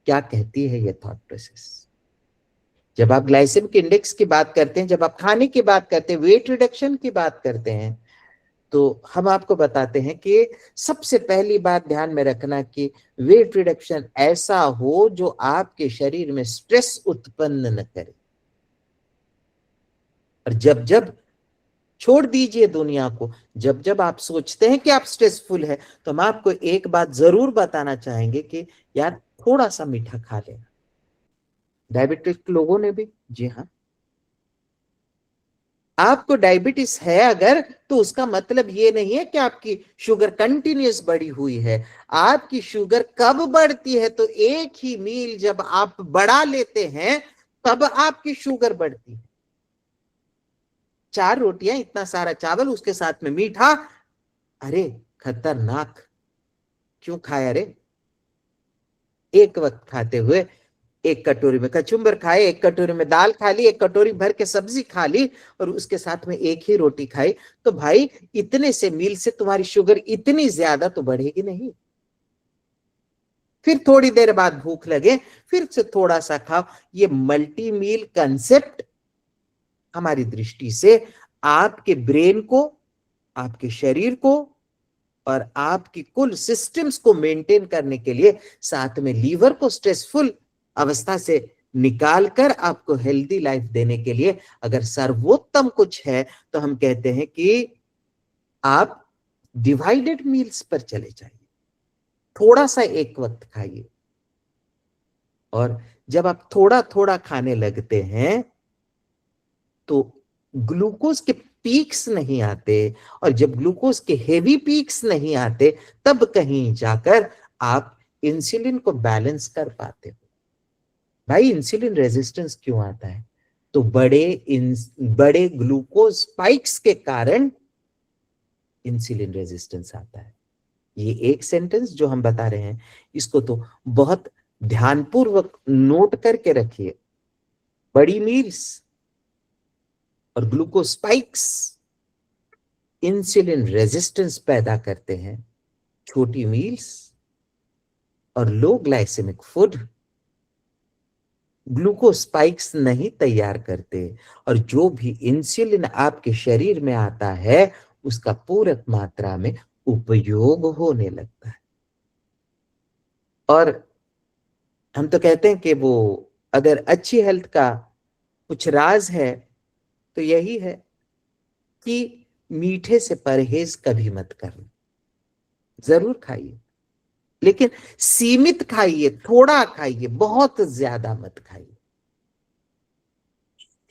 क्या कहती है ये थॉट प्रोसेस? जब आप ग्लाइसेमिक इंडेक्स की बात करते हैं, जब आप खाने की बात करते हैं, वेट रिडक्शन की बात करते हैं, तो हम आपको बताते हैं कि सबसे पहली बात ध्यान में रखना कि वेट रिडक्शन ऐसा हो जो आपके शरीर में स्ट्रेस उत्पन्न न करे। और जब जब छोड़ दीजिए दुनिया को, जब जब आप सोचते हैं कि आप स्ट्रेसफुल है, तो हम आपको एक बात जरूर बताना चाहेंगे कि यार थोड़ा सा मीठा खा लेना। डायबिटिक लोगों ने भी, जी हाँ, आपको डायबिटीज है अगर, तो उसका मतलब ये नहीं है कि आपकी शुगर कंटिन्यूस बढ़ी हुई है। आपकी शुगर कब बढ़ती है? तो एक ही मील जब आप बढ़ा लेते हैं तब आपकी शुगर बढ़ती है। 4 रोटियां, इतना सारा चावल, उसके साथ में मीठा, अरे खतरनाक। क्यों खाया रे? एक वक्त खाते हुए एक कटोरी में कचुम्बर खाए, एक कटोरी में दाल खा ली, एक कटोरी भर के सब्जी खा ली और उसके साथ में एक ही रोटी खाई, तो भाई इतने से मील से तुम्हारी शुगर इतनी ज्यादा तो बढ़ेगी नहीं। फिर थोड़ी देर बाद भूख लगे, फिर से थोड़ा सा खाओ। ये मल्टी मील कंसेप्ट हमारी दृष्टि से आपके ब्रेन को, आपके शरीर को और आपकी कुल सिस्टम्स को मेंटेन करने के लिए, साथ में लीवर को स्ट्रेसफुल अवस्था से निकालकर आपको हेल्दी लाइफ देने के लिए अगर सर्वोत्तम कुछ है तो हम कहते हैं कि आप डिवाइडेड मील्स पर चले जाइए। थोड़ा सा एक वक्त खाइए, और जब आप थोड़ा थोड़ा खाने लगते हैं तो ग्लूकोज के पीक्स नहीं आते, और जब ग्लूकोज के हेवी पीक्स नहीं आते तब कहीं जाकर आप इंसुलिन को बैलेंस कर पाते हो। भाई इंसुलिन रेजिस्टेंस क्यों आता है? तो बड़े ग्लूकोज स्पाइक्स के कारण इंसुलिन रेजिस्टेंस आता है। ये एक सेंटेंस जो हम बता रहे हैं, इसको तो बहुत ध्यानपूर्वक नोट करके रखिए। बड़ी मील्स और ग्लूकोज स्पाइक्स इंसुलिन रेजिस्टेंस पैदा करते हैं। छोटी मील्स और लो ग्लाइसेमिक फूड ग्लूकोज स्पाइक्स नहीं तैयार करते, और जो भी इंसुलिन आपके शरीर में आता है उसका पूरक मात्रा में उपयोग होने लगता है। और हम तो कहते हैं कि वो अगर अच्छी हेल्थ का कुछ राज है तो यही है कि मीठे से परहेज कभी मत करना। जरूर खाइए, लेकिन सीमित खाइए, थोड़ा खाइए, बहुत ज्यादा मत खाइए।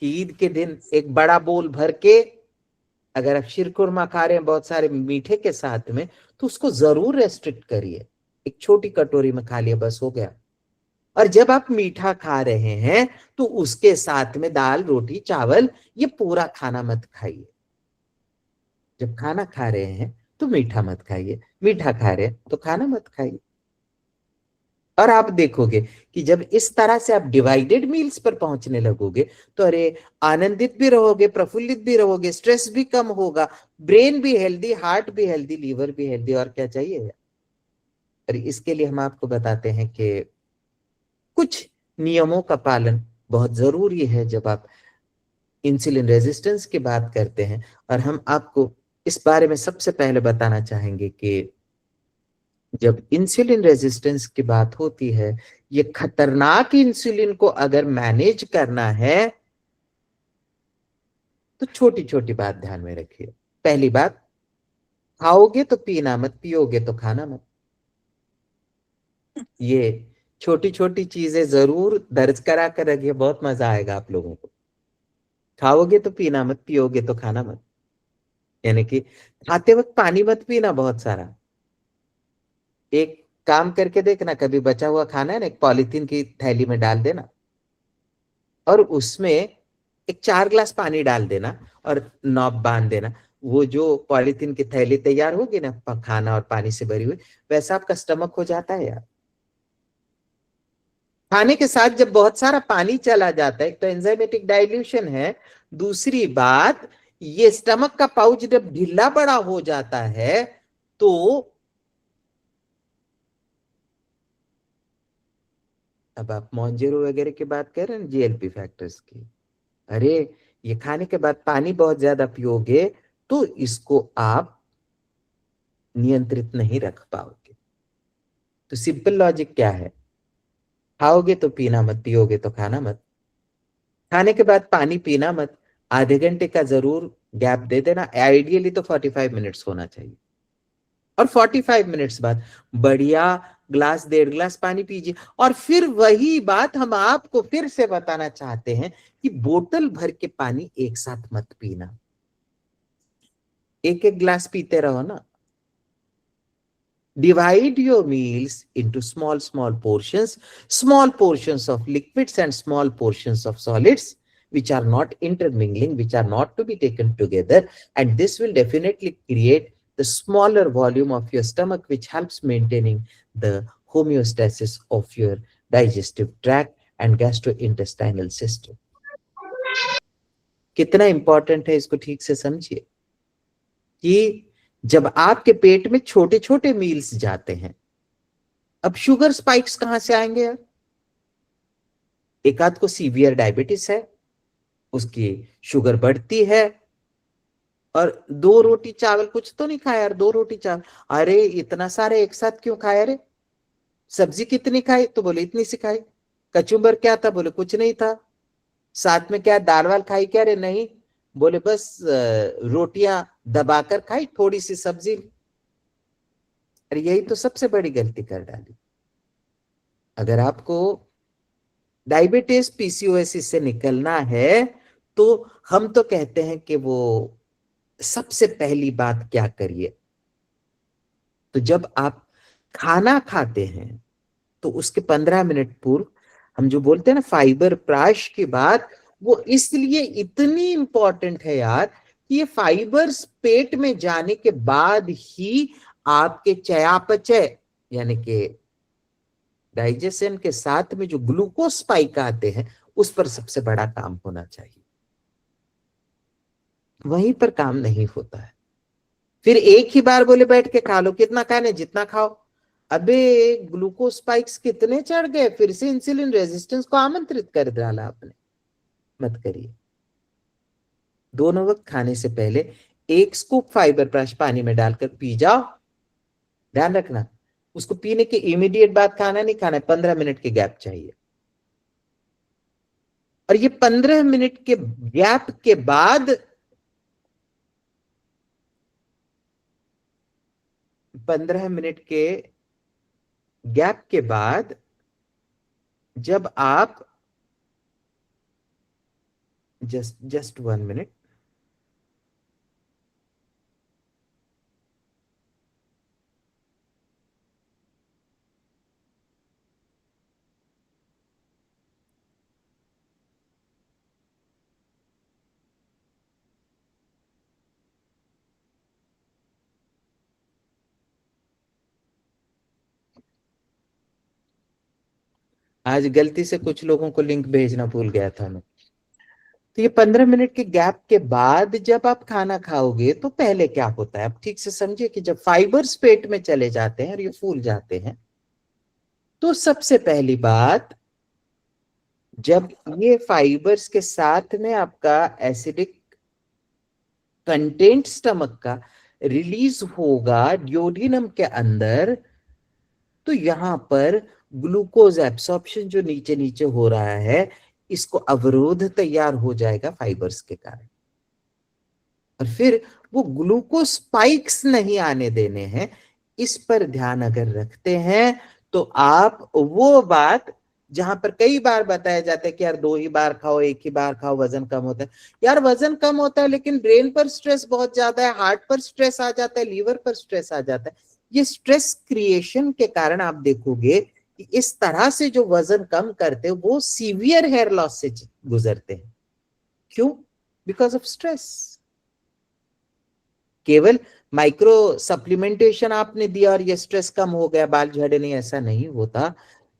ईद के दिन एक बड़ा बोल भर के अगर आप शीरकुरमा खा रहे हैं बहुत सारे मीठे के साथ में, तो उसको जरूर रेस्ट्रिक्ट करिए। एक छोटी कटोरी में खा लिया, बस हो गया। और जब आप मीठा खा रहे हैं तो उसके साथ में दाल, रोटी, चावल, ये पूरा खाना मत खाइए। जब खाना खा रहे हैं तो मीठा मत खाइए, मीठा खा रहे हैं तो खाना मत खाइए। और आप देखोगे कि जब इस तरह से आप डिवाइडेड मील्स पर पहुंचने लगोगे तो अरे आनंदित भी रहोगे, प्रफुल्लित भी रहोगे, स्ट्रेस भी कम होगा, ब्रेन भी हेल्दी, हार्ट भी हेल्दी, लीवर भी हेल्दी, और क्या चाहिए। और इसके लिए हम आपको बताते हैं कि कुछ नियमों का पालन बहुत जरूरी है जब आप इंसुलिन रेजिस्टेंस की बात करते हैं। और हम आपको इस बारे में सबसे पहले बताना चाहेंगे कि जब इंसुलिन रेजिस्टेंस की बात होती है, ये खतरनाक इंसुलिन को अगर मैनेज करना है तो छोटी छोटी बात ध्यान में रखिए। पहली बात, खाओगे तो पीना मत, पियोगे तो खाना मत। ये छोटी छोटी चीजें जरूर दर्ज करा कर रखिए, बहुत मजा आएगा आप लोगों को। खाओगे तो पीना मत, पियोगे तो खाना मत, यानी कि खाते वक्त पानी मत पीना बहुत सारा। एक काम करके देखना, कभी बचा हुआ खाना है ना, एक पॉलिथीन की थैली में डाल देना और उसमें एक 4 गिलास पानी डाल देना और नॉब बांध देना। वो जो पॉलिथीन की थैली तैयार होगी ना खाना और पानी से भरी हुई, वैसा आपका स्टमक हो जाता है यार। खाने के साथ जब बहुत सारा पानी चला जाता है, एक तो एंजाइमेटिक डाइल्यूशन है, दूसरी बात ये स्टमक का पाउच जब ढीला बड़ा हो जाता है तो अब आप मॉन्जेरो वगैरह की बात कर रहे हैं, जीएलपी फैक्टर्स की, अरे ये खाने के बाद पानी बहुत ज्यादा पियोगे तो इसको आप नियंत्रित नहीं रख पाओगे। तो सिंपल लॉजिक क्या है? खाओगे तो पीना मत, पियोगे तो खाना मत। खाने के बाद पानी पीना मत, आधे घंटे का जरूर गैप दे देना, आइडियली तो 45 मिनट्स होना चाहिए। और 45 मिनट्स बाद बढ़िया ग्लास 1.5 ग्लास पानी पीजिए। और फिर वही बात हम आपको फिर से बताना चाहते हैं कि बोतल भर के पानी एक साथ मत पीना, एक एक ग्लास पीते रहो ना। Divide your meals into small portions of liquids and small portions of solids, which are not intermingling, which are not to be taken together. And this will definitely create the smaller volume of your stomach, which helps maintaining the homeostasis of your digestive tract and gastrointestinal system. कितना important है इसको ठीक से समझिए कि जब आपके पेट में छोटे छोटे मील्स जाते हैं, अब शुगर स्पाइक्स कहां से आएंगे यार? एक आध को सीवियर डायबिटीज है, उसकी शुगर बढ़ती है, और 2 रोटी चावल कुछ तो नहीं खाया यार, 2 रोटी चावल, अरे इतना सारे एक साथ क्यों खाया रे? सब्जी कितनी खाई? तो बोले इतनी सी खाई। कचुम्बर क्या था? बोले कुछ नहीं था। साथ में क्या दाल वाल खाई क्या? रे नहीं। बोले बस रोटियां दबाकर खाई, थोड़ी सी सब्जी। अरे यही तो सबसे बड़ी गलती कर डाली। अगर आपको डायबिटीज पीसीओएस से निकलना है तो हम तो कहते हैं कि वो सबसे पहली बात क्या करिए, तो जब आप खाना खाते हैं तो उसके 15 मिनट पूर्व हम जो बोलते हैं ना फाइबर प्राश की बात, वो इसलिए इतनी इंपॉर्टेंट है यार कि ये फाइबर्स पेट में जाने के बाद ही आपके चयापचय यानी कि डाइजेशन के साथ में जो ग्लूकोज स्पाइक आते हैं उस पर सबसे बड़ा काम होना चाहिए। वहीं पर काम नहीं होता है। फिर एक ही बार बोले बैठ के खा लो, कितना खाने जितना खाओ। अबे ग्लूकोज स्पाइक्स कितने चढ़ गए, फिर से इंसुलिन रेजिस्टेंस को आमंत्रित कर डाला आपने। मत करिए। दोनों वक्त खाने से पहले 1 स्कूप फाइबर ब्रश पानी में डालकर पी जाओ। ध्यान रखना, उसको पीने के इमीडिएट बाद खाना नहीं खाना है, 15 मिनट के गैप चाहिए। और ये 15 मिनट के गैप के बाद 15 मिनट के गैप के बाद जब आप जस्ट 1 मिनट, आज गलती से कुछ लोगों को लिंक भेजना भूल गया था मैं। तो ये 15 मिनट के गैप के बाद जब आप खाना खाओगे तो पहले क्या होता है, आप ठीक से समझिए कि जब फाइबर्स पेट में चले जाते हैं और ये फूल जाते हैं, तो सबसे पहली बात, जब ये फाइबर्स के साथ में आपका एसिडिक कंटेंट स्टमक का रिलीज होगा ड्यूोडेनम के अंदर, तो यहां पर ग्लूकोज एब्सॉर्प्शन जो नीचे नीचे हो रहा है, इसको अवरोध तैयार हो जाएगा फाइबर्स के कारण। और फिर वो ग्लूकोज स्पाइक्स नहीं आने देने हैं। इस पर ध्यान अगर रखते हैं तो आप वो बात जहां पर कई बार बताया जाता है कि यार 2 ही बार खाओ, 1 ही बार खाओ, वजन कम होता है। यार वजन कम होता है लेकिन ब्रेन पर स्ट्रेस बहुत ज्यादा है, हार्ट पर स्ट्रेस आ जाता है, लीवर पर स्ट्रेस आ जाता है। ये स्ट्रेस क्रिएशन के कारण आप देखोगे कि इस तरह से जो वजन कम करते हैं वो सीवियर हेयर लॉस से गुजरते हैं। क्यों? Because of stress. केवल माइक्रो सप्लीमेंटेशन आपने दिया और ये स्ट्रेस कम हो गया, बाल झड़े नहीं, ऐसा नहीं होता।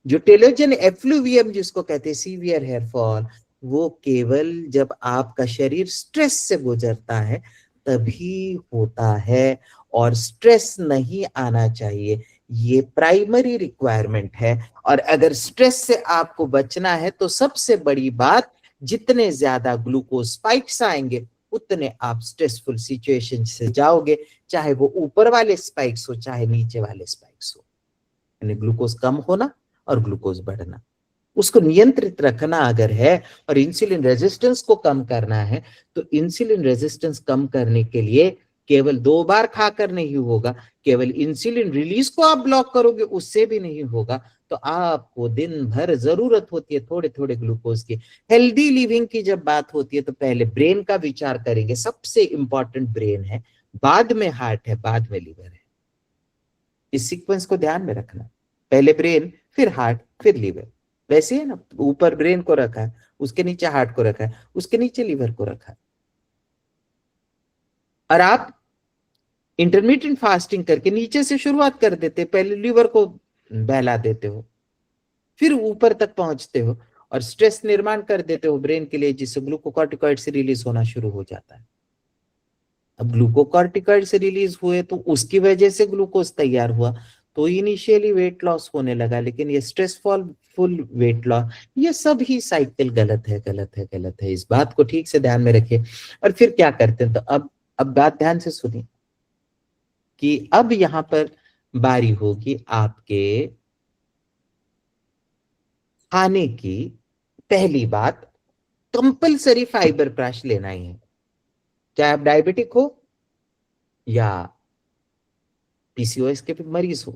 जो टेलोजन एफ्लुवियम जिसको कहते हैं सीवियर हेयर फॉल, वो केवल जब आपका शरीर स्ट्रेस से गुजरता है तभी होता है, और स्ट्रेस नहीं आना चाहिए। ये प्राइमरी रिक्वायरमेंट है। और अगर स्ट्रेस से आपको बचना है तो सबसे बड़ी बात, जितने ज्यादा ग्लूकोज स्पाइक्स आएंगे उतने आप स्ट्रेसफुल सिचुएशन से जाओगे, चाहे वो ऊपर वाले स्पाइक्स हो चाहे नीचे वाले स्पाइक्स हो। यानी ग्लूकोज कम होना और ग्लूकोज बढ़ना, उसको नियंत्रित रखना अगर है और इंसुलिन रेजिस्टेंस को कम करना है, तो इंसुलिन रेजिस्टेंस कम करने के लिए केवल 2 बार खाकर नहीं होगा, केवल इंसुलिन रिलीज को आप ब्लॉक करोगे उससे भी नहीं होगा। तो आपको दिन भर जरूरत होती है थोड़े थोड़े ग्लूकोज की। हेल्दी लिविंग की जब बात होती है तो पहले ब्रेन का विचार करेंगे, सबसे इंपॉर्टेंट ब्रेन है, बाद में हार्ट है, बाद में लिवर है। इस सीक्वेंस को ध्यान में रखना, पहले ब्रेन फिर हार्ट फिर लिवर। वैसे है ना, ऊपर ब्रेन को रखा है, उसके नीचे हार्ट को रखा है, उसके नीचे लिवर को रखा है। और आप इंटरमीडिएट फास्टिंग करके नीचे से शुरुआत कर देते, पहले लिवर को बहला देते हो, फिर ऊपर तक पहुंचते हो और स्ट्रेस निर्माण कर देते हो ब्रेन के लिए, जिससे ग्लूकोकॉर्टिकॉइड से रिलीज होना शुरू हो जाता है। अब ग्लूकोकॉर्टिकॉइड से रिलीज हुए तो उसकी वजह से ग्लूकोज तैयार हुआ, तो इनिशियली वेट लॉस होने लगा, लेकिन ये स्ट्रेसफुल वेट लॉस, ये सब ही साइकिल गलत है, गलत है, गलत है। इस बात को ठीक से ध्यान में रखिए। और फिर क्या करते हैं, तो अब बात ध्यान से सुनिए कि अब यहां पर बारी होगी आपके खाने की। पहली बात, कंपलसरी फाइबर प्राश लेना ही है, चाहे आप डायबिटिक हो या पीसीओएस के मरीज हो।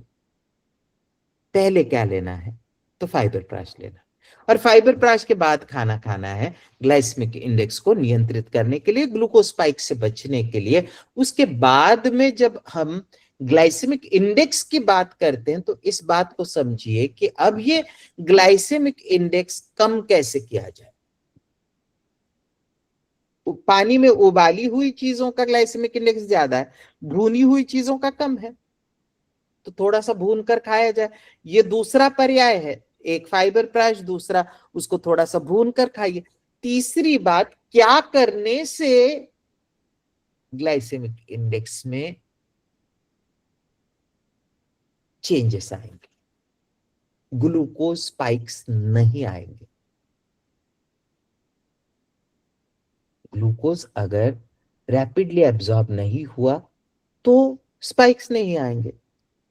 पहले क्या लेना है, तो फाइबर प्राश लेना, और फाइबर प्राश के बाद खाना खाना है ग्लाइसेमिक इंडेक्स को नियंत्रित करने के लिए, ग्लूकोज स्पाइक से बचने के लिए। उसके बाद में जब हम ग्लाइसेमिक इंडेक्स की बात करते हैं तो इस बात को समझिए कि अब ये ग्लाइसेमिक इंडेक्स कम कैसे किया जाए। पानी में उबाली हुई चीजों का ग्लाइसेमिक इंडेक्स ज्यादा है, भूनी हुई चीजों का कम है, तो थोड़ा सा भून कर खाया जाए, ये दूसरा पर्याय है। एक फाइबर प्राश, दूसरा उसको थोड़ा सा भून कर खाइए। तीसरी बात, क्या करने से ग्लाइसेमिक इंडेक्स में चेंजेस आएंगे, ग्लूकोज स्पाइक्स नहीं आएंगे। ग्लूकोज अगर रैपिडली एब्जॉर्ब नहीं हुआ तो स्पाइक्स नहीं आएंगे।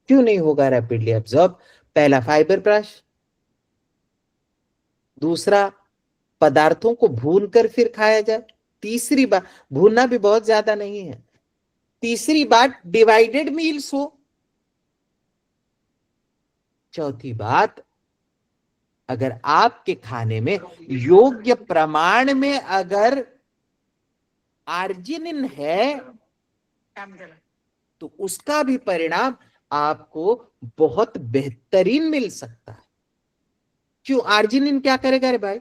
क्यों नहीं होगा रैपिडली एब्जॉर्ब? पहला फाइबर प्राश, दूसरा पदार्थों को भूनकर फिर खाया जाए, तीसरी बात भूनना भी बहुत ज्यादा नहीं है, तीसरी बात डिवाइडेड मील्स हो, चौथी बात अगर आपके खाने में योग्य प्रमाण में अगर आर्जिनिन है तो उसका भी परिणाम आपको बहुत बेहतरीन मिल सकता है। क्यों? आर्जिनिन क्या करेगा रे भाई?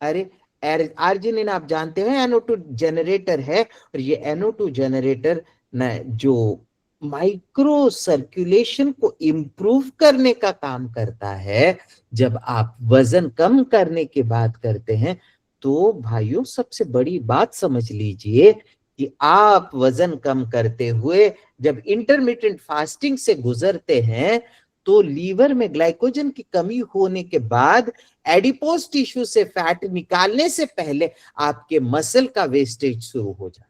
अरे आर्जिनिन आप जानते हैं NO2 जनरेटर है, और ये NO2 जनरेटर न जो माइक्रो सर्कुलेशन को इंप्रूव करने का काम करता है। जब आप वजन कम करने की बात करते हैं तो भाइयों सबसे बड़ी बात समझ लीजिए कि आप वजन कम करते हुए जब इंटरमिटेंट फास्टिंग से गुजरते हैं तो लीवर में ग्लाइकोजन की कमी होने के बाद एडिपोज टिश्यू से फैट निकालने से पहले आपके मसल का वेस्टेज शुरू हो जाता है।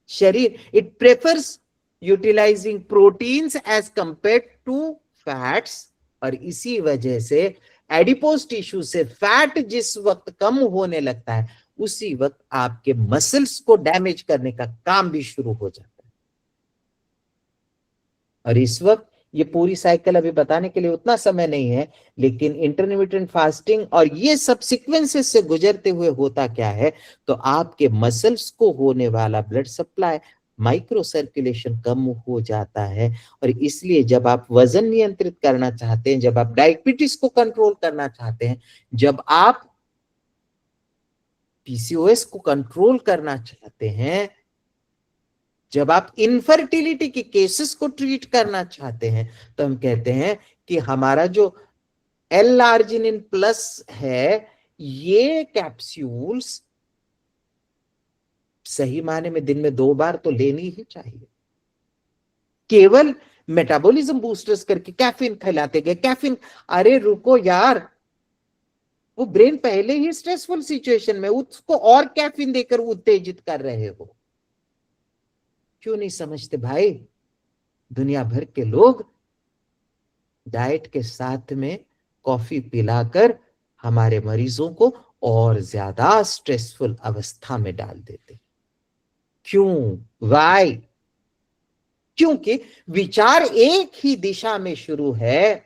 शरीर it prefers utilising proteins as compared to fats, और इसी वजह से एडिपोज टिश्यू से फैट जिस वक्त कम होने लगता है उसी वक्त आपके मसल्स को डैमेज करने का काम भी शुरू हो जाता है। और इस वक्त ये पूरी साइकिल अभी बताने के लिए उतना समय नहीं है, लेकिन इंटरमिटेंट फास्टिंग और ये सब सीक्वेंसेस से गुजरते हुए होता क्या है, तो आपके मसल्स को होने वाला ब्लड सप्लाई, माइक्रो सर्कुलेशन कम हो जाता है। और इसलिए जब आप वजन नियंत्रित करना चाहते हैं, जब आप डायबिटीज को कंट्रोल करना चाहते हैं, जब आप पीसीओएस को कंट्रोल करना चाहते हैं, जब आप इनफर्टिलिटी के केसेस को ट्रीट करना चाहते हैं, तो हम कहते हैं कि हमारा जो L-आर्जिनिन प्लस है, ये कैप्सूल्स सही माने में दिन में 2 बार तो लेनी ही चाहिए। केवल मेटाबॉलिज्म बूस्टर्स करके कैफीन खिलाते गए, कैफीन, अरे रुको यार, वो ब्रेन पहले ही स्ट्रेसफुल सिचुएशन में, उसको और कैफीन देकर उत्तेजित कर रहे हो। क्यों नहीं समझते भाई? दुनिया भर के लोग डाइट के साथ में कॉफी पिलाकर हमारे मरीजों को और ज्यादा स्ट्रेसफुल अवस्था में डाल देते। क्यों? वाई? क्योंकि विचार एक ही दिशा में शुरू है,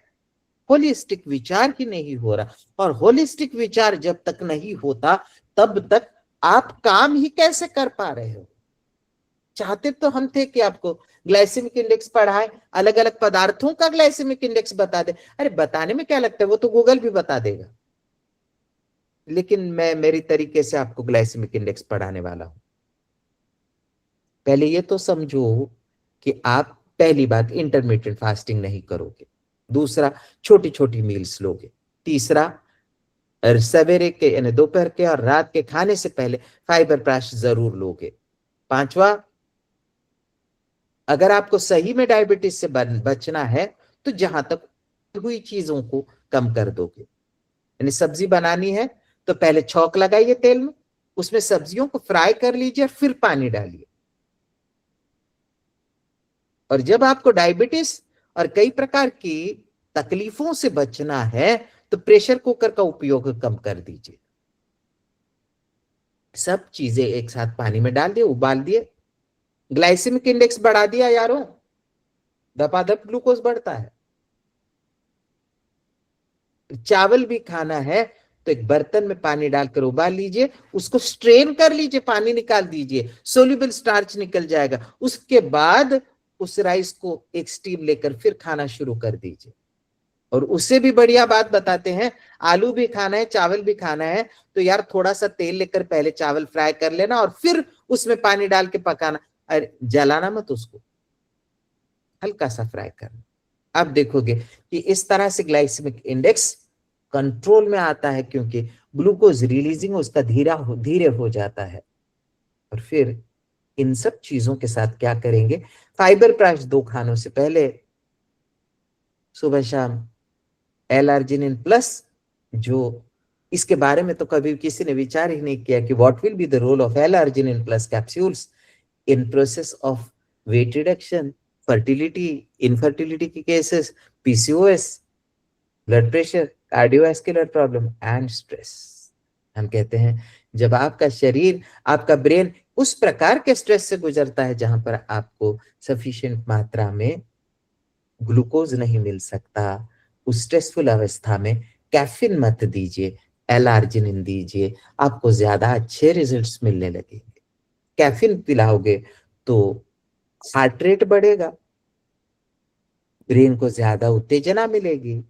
होलिस्टिक विचार ही नहीं हो रहा। और होलिस्टिक विचार जब तक नहीं होता तब तक आप काम ही कैसे कर पा रहे हो? चाहते तो हम थे कि आपको ग्लाइसेमिक इंडेक्स पढ़ाए, अलग अलग पदार्थों का ग्लाइसेमिक इंडेक्स बता दे। अरे बताने में क्या लगता है, वो तो गूगल भी बता देगा। लेकिन मैं मेरी तरीके से आपको ग्लाइसेमिक इंडेक्स पढ़ाने वाला हूं। पहले ये तो समझो कि आप पहली बात इंटरमिटेंट फास्टिंग नहीं करोगे, दूसरा छोटी छोटी मील्स लोगे, तीसरा सवेरे के यानी दोपहर के और रात के खाने से पहले फाइबर प्राश जरूर लोगे, पांचवा अगर आपको सही में डायबिटीज से बचना है तो जहां तक हुई चीजों को कम कर दोगे। यानी सब्जी बनानी है तो पहले छौंक लगाइए तेल में, उसमें सब्जियों को फ्राई कर लीजिए, फिर पानी डालिए। और जब आपको डायबिटीज और कई प्रकार की तकलीफों से बचना है तो प्रेशर कुकर का उपयोग कम कर दीजिए। सब चीजें एक साथ पानी में डाल दिए, उबाल दिए, ग्लाइसेमिक इंडेक्स बढ़ा दिया यारों, दपादप ग्लूकोज बढ़ता है। चावल भी खाना है तो एक बर्तन में पानी डालकर उबाल लीजिए, उसको स्ट्रेन कर लीजिए, पानी निकाल दीजिए, सोल्यूबल स्टार्च निकल जाएगा। उसके बाद उस राइस को एक स्टीम लेकर फिर खाना शुरू कर दीजिए। और उससे भी बढ़िया बात बताते हैं, आलू भी खाना है, चावल भी खाना है तो यार थोड़ा सा तेल लेकर पहले चावल फ्राई कर लेना और फिर उसमें पानी डाल के पकाना। अरे जलाना मत उसको, हल्का सा फ्राई करना। आप देखोगे कि इस तरह से ग्लाइसेमिक इंडेक्स कंट्रोल में आता है, क्योंकि ग्लूकोज रिलीजिंग उसका धीरे हो जाता है। और फिर इन सब चीजों के साथ क्या करेंगे, फाइबर प्राश 2 खानों से पहले सुबह शाम L-arginine प्लस, जो इसके बारे में तो कभी किसी ने विचार ही नहीं किया कि what will be the role of L-arginine plus capsules in process of weight reduction, fertility, infertility के cases, PCOS, blood pressure, cardiovascular problem and stress. हम कहते हैं जब आपका शरीर, आपका ब्रेन उस प्रकार के स्ट्रेस से गुजरता है जहां पर आपको सफिशिएंट मात्रा में ग्लूकोज नहीं मिल सकता, उस स्ट्रेसफुल अवस्था में कैफीन मत दीजिए, L-arginine दीजिए, आपको ज्यादा अच्छे रिजल्ट्स मिलने लगेंगे। कैफीन पिलाओगे तो हार्ट रेट बढ़ेगा, ब्रेन को ज्यादा उत्तेजना मिलेगी।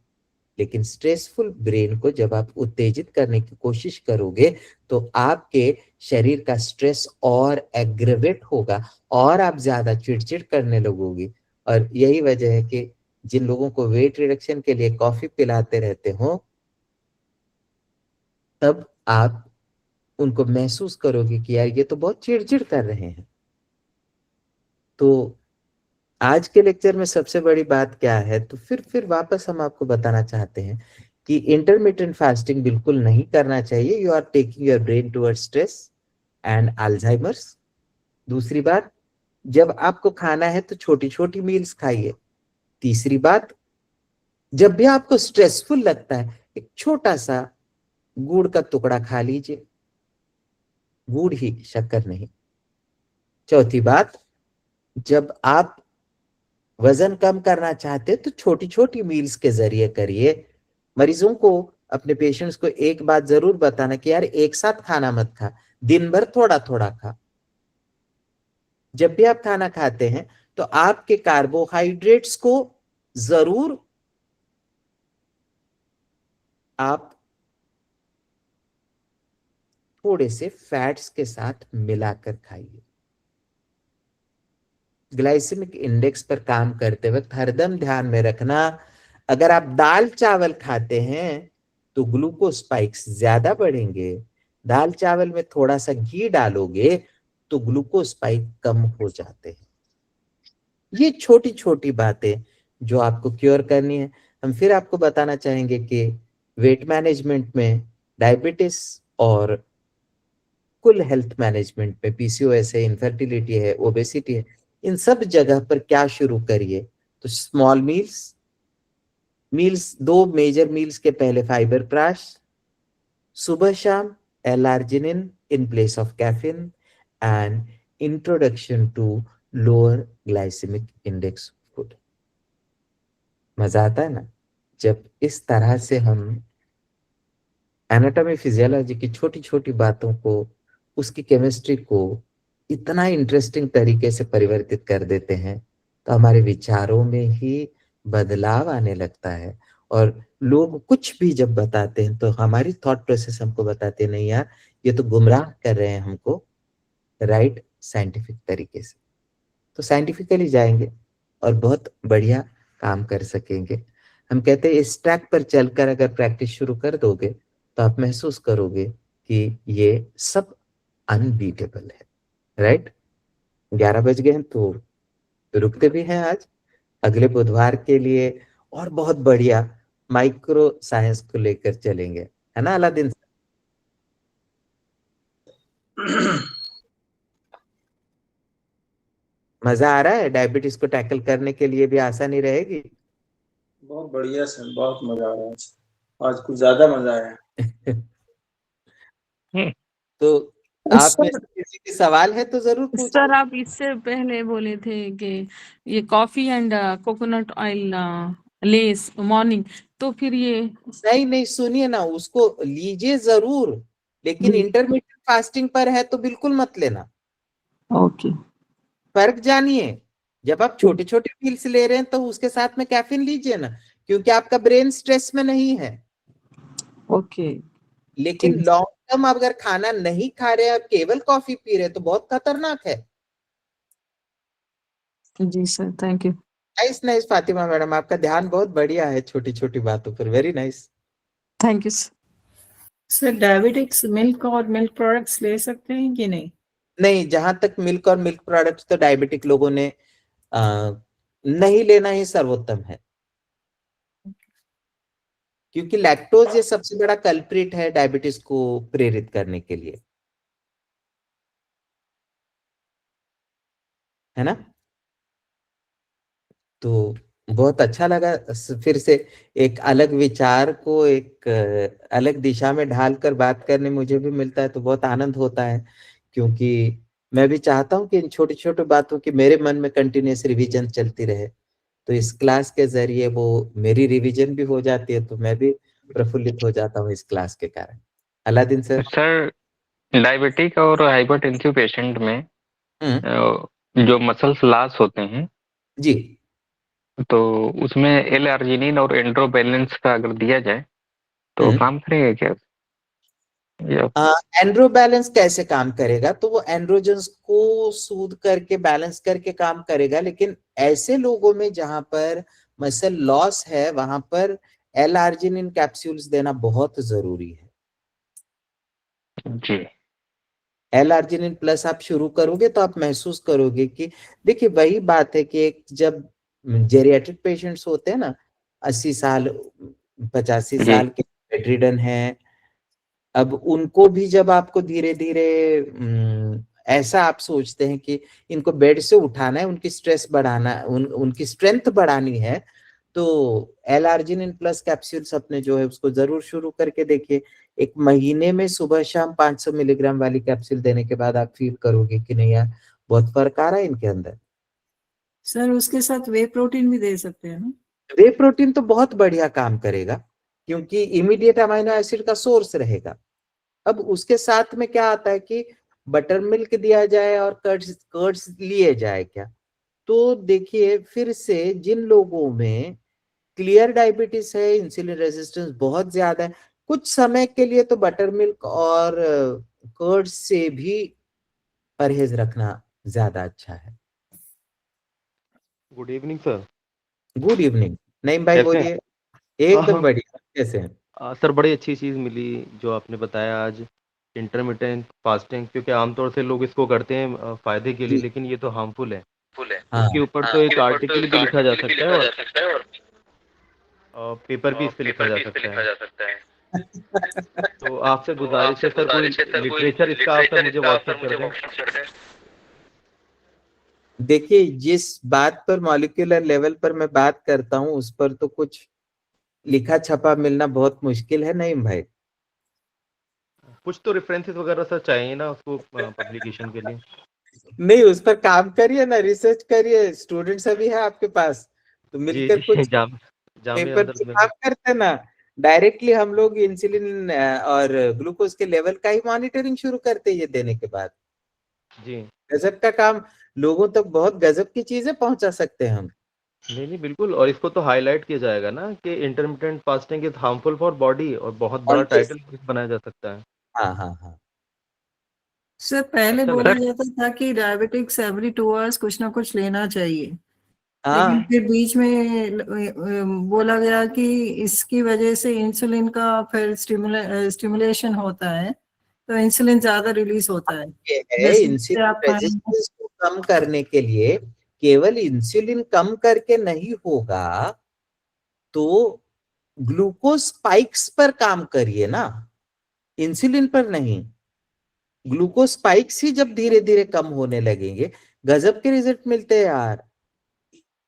लेकिन स्ट्रेसफुल ब्रेन को जब आप उत्तेजित करने की कोशिश करोगे तो आपके शरीर का स्ट्रेस और एग्रेवेट होगा और आप ज्यादा चिड़चिड़ करने लगोगे। और यही वजह है कि जिन लोगों को वेट रिडक्शन के लिए कॉफी पिलाते रहते हो, तब आप उनको महसूस करोगे कि यार ये तो बहुत चिड़चिड़ कर रहे हैं। तो आज के लेक्चर में सबसे बड़ी बात क्या है, तो फिर वापस हम आपको बताना चाहते हैं कि इंटरमिटेंट फास्टिंग बिल्कुल नहीं करना चाहिए। You are taking your brain towards stress and Alzheimer's. दूसरी बात, जब आपको खाना है तो छोटी छोटी मील्स खाइए। तीसरी बात, जब भी आपको स्ट्रेसफुल लगता है एक छोटा सा गुड़ का टुकड़ा खा लीजिए, गुड़ ही, शक्कर नहीं। चौथी बात, जब आप वजन कम करना चाहते हैं तो छोटी छोटी मील्स के जरिए करिए। मरीजों को, अपने पेशेंट्स को एक बात जरूर बताना कि यार एक साथ खाना मत खा, दिन भर थोड़ा थोड़ा खा। जब भी आप खाना खाते हैं तो आपके कार्बोहाइड्रेट्स को जरूर आप थोड़े से फैट्स के साथ मिलाकर खाइए। ग्लाइसेमिक इंडेक्स पर काम करते वक्त हरदम ध्यान में रखना, अगर आप दाल चावल खाते हैं तो ग्लूकोज स्पाइक्स ज्यादा बढ़ेंगे, दाल चावल में थोड़ा सा घी डालोगे तो ग्लूकोज स्पाइक कम हो जाते हैं। ये छोटी छोटी बातें जो आपको क्योर करनी है। हम फिर आपको बताना चाहेंगे कि वेट मैनेजमेंट में डायबिटीज और कुल हेल्थ मैनेजमेंट में, पीसीओएस है, इनफर्टिलिटी है, ओबेसिटी है, इन सब जगह पर क्या शुरू करिए तो स्मॉल मील्स 2 मेजर मील्स के पहले फाइबर प्राश, सुबह शाम L-arginine in place of caffeine, and introduction to lower glycemic index food. मजा आता है ना जब इस तरह से हम एनाटॉमी फिजियोलॉजी की छोटी छोटी बातों को, उसकी केमिस्ट्री को इतना इंटरेस्टिंग तरीके से परिवर्तित कर देते हैं तो हमारे विचारों में ही बदलाव आने लगता है। और लोग कुछ भी जब बताते हैं तो हमारी थॉट प्रोसेस हमको बताते नहीं यार ये तो गुमराह कर रहे हैं हमको राइट साइंटिफिक तरीके से। तो साइंटिफिकली जाएंगे और बहुत बढ़िया काम कर सकेंगे। हम कहते हैं इस ट्रैक पर चलकर अगर प्रैक्टिस शुरू कर दोगे तो आप महसूस करोगे कि ये सब अनबीटेबल है, राइट। 11 बज गए हैं तो रुकते भी हैं आज। अगले बुधवार के लिए और बहुत बढ़िया माइक्रो साइंस को लेकर चलेंगे, है ना अलादीन? मजा आ रहा है? डायबिटीज को टैकल करने के लिए भी आसानी रहेगी। बहुत बढ़िया सर, बहुत मजा आ रहा है आज कुछ ज्यादा मजा आया। तो आप में से किसी की सवाल है तो जरूर पूछिए। सर आप इससे पहले बोले थे कि ये coffee and coconut oil less morning, तो फिर ये नहीं सुनिए ना, उसको लीजिए जरूर, लेकिन इंटरमीडिएट फास्टिंग पर है तो बिल्कुल मत लेना। ओके। फर्क जानिए, जब आप छोटे छोटे मील्स ले रहे हैं तो उसके साथ में कैफीन लीजिए ना, क्योंकि आपका ब्रेन स्ट्रेस में नहीं है। ओके। लेकिन लॉन्ग टर्म अगर खाना नहीं खा रहे, आप केवल कॉफी पी रहे तो बहुत खतरनाक है। जी sir, thank you. Nice Fatima madam, आपका ध्यान बहुत बढ़िया है छोटी छोटी बातों पर, very nice. Thank you sir. Diabetics milk और मिल्क प्रोडक्ट्स ले सकते हैं कि नहीं? नहीं, जहां तक मिल्क और मिल्क प्रोडक्ट्स तो डायबिटिक लोगों ने नहीं लेना ही सर्वोत्तम है, क्योंकि लैक्टोज ये सबसे बड़ा कल्प्रिट है डायबिटीज को प्रेरित करने के लिए, है ना। तो बहुत अच्छा लगा फिर से एक अलग विचार को एक अलग दिशा में ढालकर बात करने मुझे भी मिलता है, तो बहुत आनंद होता है, क्योंकि मैं भी चाहता हूँ कि इन छोटी छोटी बातों की मेरे मन में कंटिन्यूस रिवीजन चलती रहे। तो इस क्लास के जरिए वो मेरी रिवीजन भी हो जाती है, तो मैं भी प्रफुल्लित हो जाता हूँ इस क्लास के कारण। Aladdin sir. सर डायबिटिक और हाइपरटेंसिव पेशेंट में जो मसल्स लॉस होते हैं जी, तो उसमें L-arginine और एंड्रोबैलेंस का अगर दिया जाए तो काम करेगा क्या? एंड्रो बैलेंस कैसे काम करेगा? तो वो एंड्रोजन्स को सूद करके बैलेंस करके काम करेगा, लेकिन ऐसे लोगों में जहां पर मसल लॉस है वहां पर L-arginine कैप्सूल्स देना बहुत जरूरी है। जी। L-arginine प्लस आप शुरू करोगे तो आप महसूस करोगे कि देखिए वही बात है कि एक जब जेरियाट्रिक पेशेंट्स होते हैं ना, 80 साल 85 साल के बेडरिडन है, अब उनको भी जब आपको धीरे धीरे ऐसा आप सोचते हैं कि इनको बेड से उठाना है, उनकी स्ट्रेस बढ़ाना, उनकी स्ट्रेंथ बढ़ानी है, तो L-arginine प्लस कैप्सूल्स अपने जो है उसको जरूर शुरू करके देखिए। एक महीने में सुबह शाम 500 मिलीग्राम वाली कैप्सूल देने के बाद आप फील करोगे कि नहीं यार बहुत फर्क आ रहा है इनके अंदर। सर उसके साथ वे प्रोटीन भी दे सकते हैं ना? वे प्रोटीन तो बहुत बढ़िया काम करेगा, क्योंकि इमीडिएट अमाइनो एसिड का सोर्स रहेगा। अब उसके साथ में क्या आता है कि बटर मिल्क दिया जाए और कर्ड्स लिए जाए क्या? तो देखिए फिर से जिन लोगों में क्लियर डायबिटीज है, इंसुलिन रेजिस्टेंस बहुत ज्यादा है, कुछ समय के लिए तो बटर मिल्क और कर्ड्स से भी परहेज रखना ज्यादा अच्छा है। Good evening sir. Good evening Naeem भाई, बोलिए। एकदम बढ़िया, कैसे हैं? सर बड़ी अच्छी चीज़ मिली जो आपने बताया आज, इंटरमिटेंट फास्टिंग, क्योंकि आमतौर से लोग इसको करते हैं फायदे के लिए, लेकिन ये तो हार्मफुल है। उसके ऊपर तो एक आर्टिकल भी लिखा जा सकता है और पेपर भी इस पे लिखा जा सकता है। तो आपसे गुजारिश है सर, कोई लिटरेचर इसका आप सर मुझे व्हाट्सएप कर दें। देखिए, जिस बात पर मॉलिक्यूलर लेवल पर मैं बात करता हूँ उस पर तो कुछ लिखा छपा मिलना बहुत मुश्किल है नहीं भाई। कुछ तो रेफरेंसेस वगैरह सर चाहिए ना उसको पब्लिकेशन के लिए। नहीं, उस पर काम करिए ना, रिसर्च करिए, स्टूडेंट्स अभी है आपके पास तो जी मिलकर जी कुछ जामिया पेपर हमदर्द पे में। काम करते ना। डायरेक्टली हम लोग इंसुलिन और ग्लूकोज के लेवल का ही मॉनिटरिंग शुरू करते ये देने के बाद। जी गजब का काम, लोगों तक बहुत गजब की चीजें पहुंचा सकते हैं हम। नहीं नहीं बिल्कुल, और इसको तो हाईलाइट किया जाएगा ना कि intermittent fasting is harmful for body, और बहुत बड़ा Always। टाइटल बनाया जा सकता है। हाँ हाँ हाँ। सर पहले अच्छा बोला लगा। जाता था कि डायबिटिक्स एवरी 2 आवर्स कुछ ना कुछ लेना चाहिए, लेकिन हाँ फिर बीच में बोला गया कि इसकी वजह से इंसुलिन का फिर स्टिमुलेशन होता है, तो इंसुलिन ज्यादा रिलीज होता है। ये है, जैसे जैसे इंसुलिन आप खाएंगे। रेजिस्टेंस को कम करने के लिए केवल इंसुलिन कम करके नहीं होगा, तो ग्लूकोज स्पाइक्स पर काम करिए ना, इंसुलिन पर नहीं। ग्लूकोज स्पाइक्स ही जब धीरे धीरे कम होने लगेंगे, गजब के रिजल्ट मिलते हैं यार।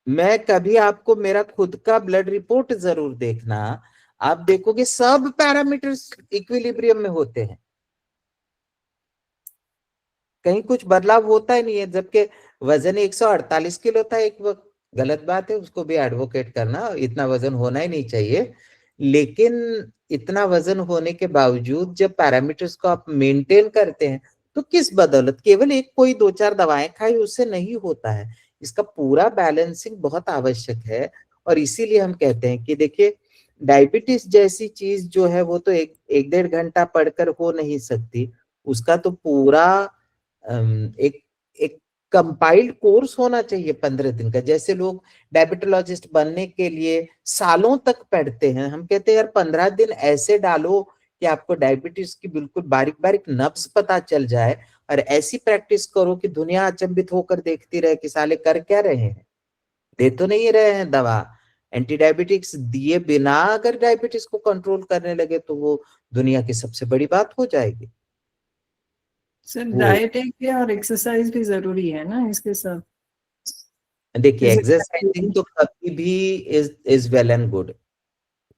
मैं कभी आपको मेरा खुद का ब्लड रिपोर्ट जरूर देखना, आप देखोगे सब पैरामीटर्स इक्विलिब्रियम में होते हैं, कहीं कुछ बदलाव होता ही नहीं है। जबकि वजन 148 किलो था एक वक्त, गलत बात है, उसको भी एडवोकेट करना, इतना वजन होना ही नहीं चाहिए। लेकिन इतना वजन होने के बावजूद जब पैरामीटर्स को आप मेंटेन करते हैं तो किस बदौलत, केवल एक कोई 2-4 दवाएं खाई उससे नहीं होता है, इसका पूरा बैलेंसिंग बहुत आवश्यक है। और इसीलिए हम कहते हैं कि देखिए, डायबिटीज जैसी चीज जो है वो तो एक 1-1.5 घंटा पढ़कर हो नहीं सकती, उसका तो पूरा एक एक कंपाइल्ड कोर्स होना चाहिए 15 दिन का। जैसे लोग डायबिटोलॉजिस्ट बनने के लिए सालों तक पढ़ते हैं, हम कहते हैं यार 15 दिन ऐसे डालो कि आपको डायबिटीज की बिल्कुल बारीक बारीक नब्ज पता चल जाए, और ऐसी प्रैक्टिस करो कि दुनिया अचंभित होकर देखती रहे कि साले कर क्या रहे हैं, दे तो नहीं रहे हैं दवा। एंटी डायबिटिक्स दिए बिना अगर डायबिटीज को कंट्रोल करने लगे तो वो दुनिया की सबसे बड़ी बात हो जाएगी। सर वो डाइट है और एक्सरसाइज भी जरूरी है ना इसके साथ। देखिए, फिजिकल एक्सरसाइजिंग तो कभी भी इज वेल एंड गुड,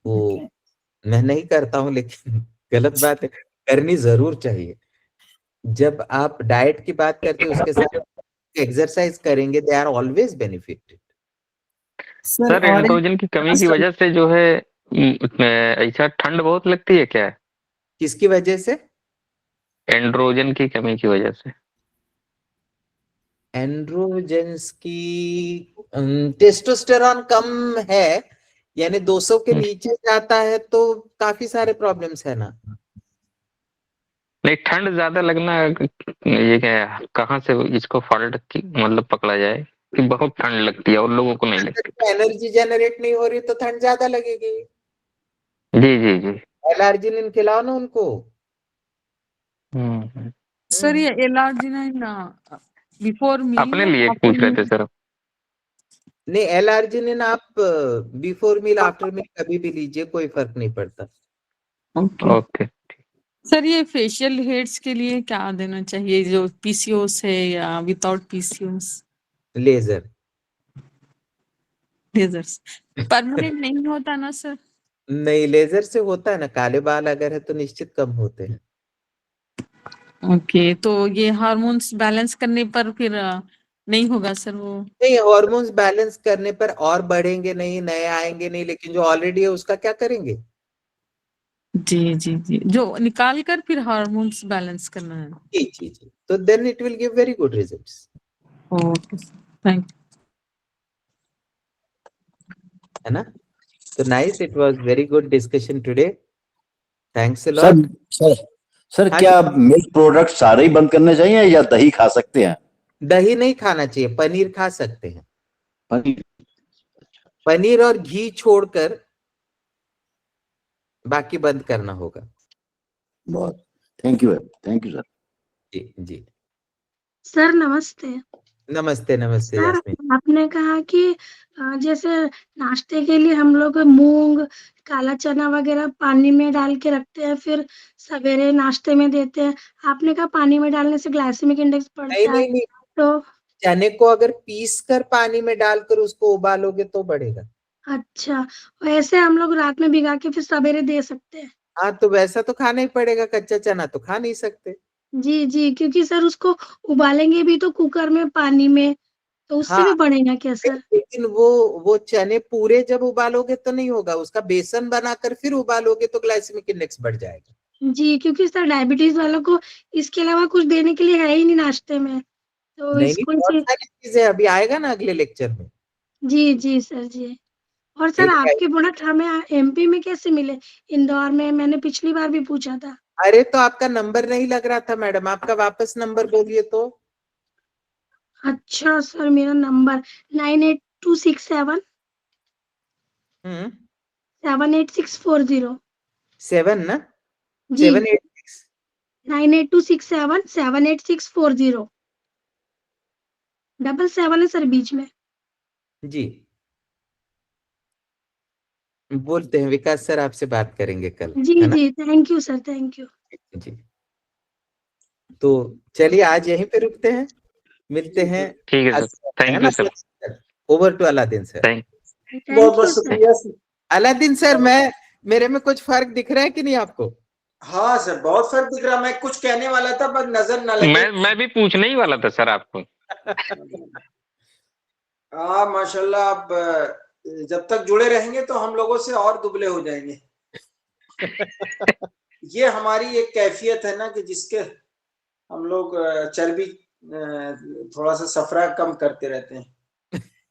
वो ओके। मैं नहीं करता हूं, लेकिन गलत बात है, करनी जरूर चाहिए। जब आप डाइट की बात करते हो उसके साथ एक्सरसाइज करेंगे, they are always benefited. Sir sir और एंड्रोजन की कमी की वजह से जो है ऐसा ठंड बहुत लगती है क्या? किसकी वजह से? एंड्रोजन की कमी की वजह से। एंड्रोजेंस की टेस्टोस्टेरॉन कम है, यानी 200 के नीचे जाता है तो काफी सारे प्रॉब्लम्स है ना। नहीं, ठंड ज्यादा लगना ये क्या है, कहाँ से इसको फॉल्ट की मतलब पकड़ा जाए कि बहुत ठंड लगती है और लोगों को नहीं लगती? एनर्जी जनरेट नहीं हो रही तो ठंड ज्यादा लगेगी। जी जी जी। एलर्जिनिन खिलाओ ना उनको। हम्म। सर ये एलार्जिनाइन बिफोर मील अपने या लिए आफ्टर पूछ रहे थे मील? सर। नहीं, एलर्जिनिन आप बिफोर मील आफ्टर मील कभी भी लीजिए, कोई फर्क नहीं पड़ता। ओके। ओके। सर ये फेशियल हेड्स के लिए क्या देना चाहिए, जो पीसीओएस है या without PCOS? Laser. Lasers permanent नहीं होता ना सर? नहीं, लेजर से होता है ना, काले बाल अगर है तो निश्चित कम होते हैं। ओके, तो ये हार्मोन्स बैलेंस करने पर फिर नहीं होगा सर वो? नहीं, हॉर्मोन्स बैलेंस करने पर और बढ़ेंगे नहीं, नए आएंगे नहीं, लेकिन जो ऑलरेडी है उसका क्या करेंगे? जी जी जी, जो निकाल कर फिर हार्मोन्स बैलेंस करना है। जी जी जी, तो then it will give very good results. Okay thank है ना? तो nice, it was very good discussion today, thanks a sir lot. Sir sir हाँ क्या जी, मिल्क प्रोडक्ट सारे ही बंद करने चाहिए या दही खा सकते हैं? दही नहीं खाना चाहिए, पनीर खा सकते हैं। पनीर। पनीर और घी छोड़कर बाकी बंद करना होगा। बहुत थैंक यू सर। जी जी। सर नमस्ते। नमस्ते नमस्ते सर यास्मीन। आपने कहा कि जैसे नाश्ते के लिए हम लोग मूंग, काला चना वगैरह पानी में डाल के रखते हैं, फिर सवेरे नाश्ते में देते हैं। आपने कहा पानी में डालने से ग्लाइसेमिक इंडेक्स नहीं बढ़ता है, नहीं नहीं, तो चने को अगर पीस कर पानी में डालकर उसको उबालोगे तो बढ़ेगा। अच्छा, वैसे हम लोग रात में भिगा के फिर सवेरे दे सकते हैं। हाँ तो वैसा तो खाना ही पड़ेगा, कच्चा चना तो खा नहीं सकते। जी जी, क्योंकि सर उसको उबालेंगे भी तो कुकर में पानी में, तो उससे हाँ भी बढ़ेगा क्या सर? लेकिन वो चने पूरे जब उबालोगे तो नहीं होगा, उसका बेसन बनाकर फिर उबालोगे तो ग्लाइसेमिक इंडेक्स बढ़ जाएगा। जी, क्योंकि सर डायबिटीज वालों को इसके अलावा कुछ देने के लिए है ही नहीं नाश्ते में, तो नहीं नहीं, इसको बहुत इसे सारी चीजें अभी आएगा ना अगले लेक्चर में। जी जी सर जी। और सर एक आपके प्रोडक्ट हमें एमपी में कैसे मिले? इंदौर में मैंने पिछली बार भी पूछा था। अरे तो आपका नंबर नहीं लग रहा था मैडम, आपका वापस नंबर बोलिए तो। अच्छा सर, मेरा नंबर 9826 78640 7 ना, जी 786 9826 78640 77 है सर बीच में। जी। बोलते हैं विकास सर आपसे बात करेंगे कल, जी है ना। जी, thank you sir, thank you. जी तो चलिए आज यहीं पे रुकते हैं, मिलते हैं ठीक है सर, है थैंक ना you sir, sir. Over to Aladdin sir. Thank बहुत थैंक बहुत यू सर। शुक्रिया सर। अलादीन सर, मेरे में कुछ फर्क दिख रहा है कि नहीं आपको? हाँ सर, बहुत फर्क दिख रहा। मैं कुछ कहने वाला था पर नजर ना लगे। मैं भी पूछने ही वाला था सर आपको। हाँ माशाल्लाह, आप जब तक जुड़े रहेंगे तो हम लोगों से और दुबले हो जाएंगे। ये हमारी एक कैफियत है ना कि जिसके हम लोग चर्बी थोड़ा सा सफरा कम करते रहते हैं।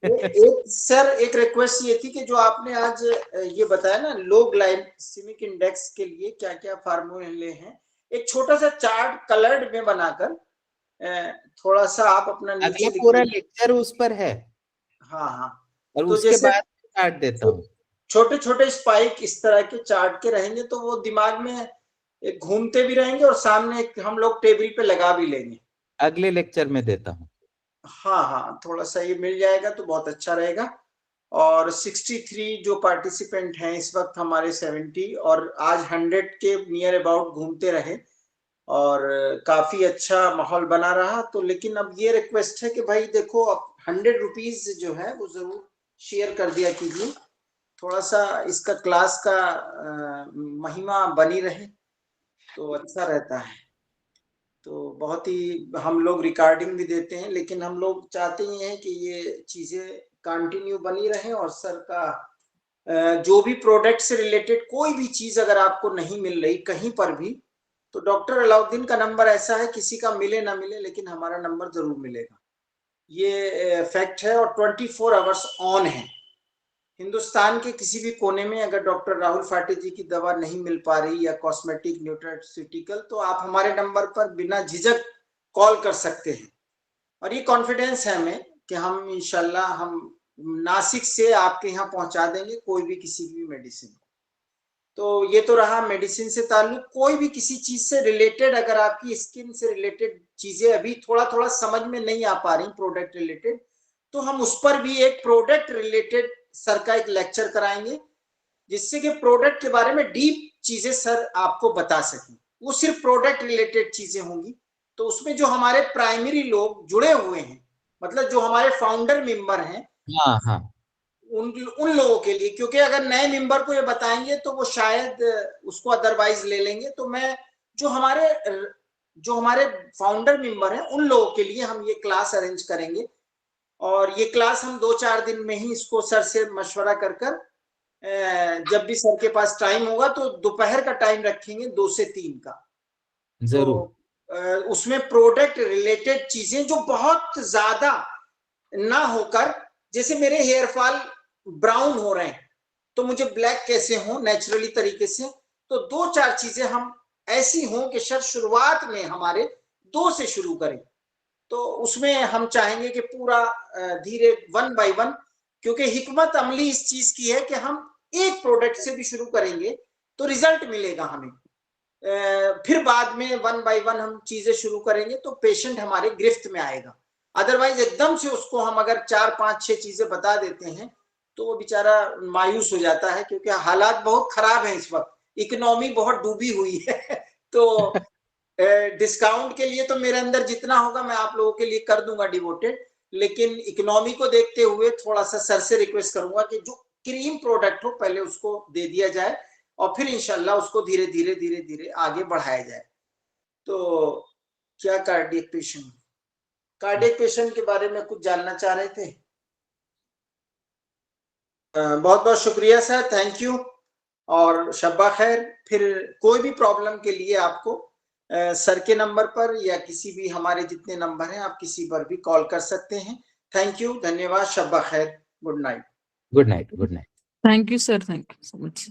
एक सर, एक रिक्वेस्ट ये थी कि जो आपने आज ये बताया ना लो ग्लाइसेमिक इंडेक्स के लिए क्या क्या फार्मूले हैं, एक छोटा सा चार्ट कलर्ड में बनाकर थोड़ा सा आप अपना नीचे अगला पूरा लिखिए। लेक्चर उस पर है हाँ हाँ, और तो उसके जैसे बाद काट देता हूँ। छोटे छोटे स्पाइक इस तरह के चार्ट के रहेंगे तो वो दिमाग में एक घूमते भी रहेंगे और सामने एक हम लोग टेबल पे लगा भी लेंगे। अगले लेक्चर में देता हूँ। हाँ हाँ, थोड़ा सा ये मिल जाएगा तो बहुत अच्छा रहेगा। और 63 जो पार्टिसिपेंट हैं इस वक्त हमारे 70, और आज 100 के नियर अबाउट घूमते रहे और काफी अच्छा माहौल बना रहा। तो लेकिन अब ये रिक्वेस्ट है कि भाई देखो, अब 100 रुपीज जो है वो जरूर शेयर कर दिया कीजिए, थोड़ा सा इसका क्लास का महिमा बनी रहे तो अच्छा रहता है। तो बहुत ही हम लोग रिकॉर्डिंग भी देते हैं, लेकिन हम लोग चाहते ही हैं कि ये चीजें कंटिन्यू बनी रहें। और सर का जो भी प्रोडक्ट से रिलेटेड कोई भी चीज अगर आपको नहीं मिल रही कहीं पर भी, तो डॉक्टर अलाउद्दीन का नंबर ऐसा है, किसी का मिले ना मिले लेकिन हमारा नंबर जरूर मिलेगा, ये फैक्ट है। और 24 आवर्स ऑन है। हिंदुस्तान के किसी भी कोने में अगर डॉक्टर राहुल फाटे जी की दवा नहीं मिल पा रही या कॉस्मेटिक न्यूट्रास्यूटिकल, तो आप हमारे नंबर पर बिना झिझक कॉल कर सकते हैं। और ये कॉन्फिडेंस है हमें कि हम इंशाल्लाह हम नासिक से आपके यहाँ पहुंचा देंगे कोई भी किसी भी मेडिसिन। तो ये तो रहा मेडिसिन से ताल्लुक। कोई भी किसी चीज से रिलेटेड, अगर आपकी स्किन से रिलेटेड चीजें अभी थोड़ा थोड़ा समझ में नहीं आ पा रही प्रोडक्ट रिलेटेड, तो हम उस पर भी एक प्रोडक्ट रिलेटेड सर का एक लेक्चर कराएंगे, जिससे कि प्रोडक्ट के बारे में डीप चीजें सर आपको बता सकें। वो सिर्फ प्रोडक्ट रिलेटेड चीजें होंगी। तो उसमें जो हमारे प्राइमरी लोग जुड़े हुए हैं, मतलब जो हमारे फाउंडर मेंबर हैं, हाँ हाँ, उन लोगों के लिए, क्योंकि अगर नए मेंबर को ये बताएंगे तो वो शायद उसको अदरवाइज ले लेंगे। तो मैं जो हमारे फाउंडर मेंबर हैं उन लोगों के लिए हम ये क्लास अरेंज करेंगे। और ये क्लास हम 2-4 दिन में ही इसको सर से मशवरा कर जब भी सर के पास टाइम होगा तो दोपहर का टाइम रखेंगे 2 से 3 का। जरूर। तो उसमें प्रोडक्ट रिलेटेड चीजें जो बहुत ज्यादा ना होकर, जैसे मेरे हेयर फॉल ब्राउन हो रहे हैं तो मुझे ब्लैक कैसे हो नेचुरली तरीके से, तो 2-4 चीजें हम ऐसी हों कि सर शुरुआत में हमारे 2 से शुरू करें। तो उसमें हम चाहेंगे कि पूरा धीरे 1 बाय 1, क्योंकि हिकमत अमली इस चीज की है कि हम एक प्रोडक्ट से भी शुरू करेंगे तो रिजल्ट मिलेगा हमें, फिर बाद में 1 बाय 1 हम चीजें शुरू करेंगे तो पेशेंट हमारे गिरफ्त में आएगा। अदरवाइज एकदम से उसको हम अगर 4, 5, 6 चीजें बता देते हैं तो वो बेचारा मायूस हो जाता है, क्योंकि हालात बहुत खराब हैं इस वक्त, इकोनॉमी बहुत डूबी हुई है। तो डिस्काउंट के लिए तो मेरे अंदर जितना होगा मैं आप लोगों के लिए कर दूंगा डिवोटेड, लेकिन इकोनॉमी को देखते हुए थोड़ा सा सर से रिक्वेस्ट करूंगा कि जो क्रीम प्रोडक्ट हो पहले उसको दे दिया जाए और फिर इंशाल्लाह उसको धीरे धीरे आगे बढ़ाया जाए। तो क्या कार्डियक पेशेंट के बारे में कुछ जानना चाह रहे थे? बहुत बहुत शुक्रिया सर, थैंक यू और शब्बा खैर। फिर कोई भी प्रॉब्लम के लिए आपको सर के नंबर पर या किसी भी हमारे जितने नंबर हैं आप किसी पर भी कॉल कर सकते हैं। थैंक यू, धन्यवाद, शब्बा खैर, good night. Good night. Thank you sir, thank you so much.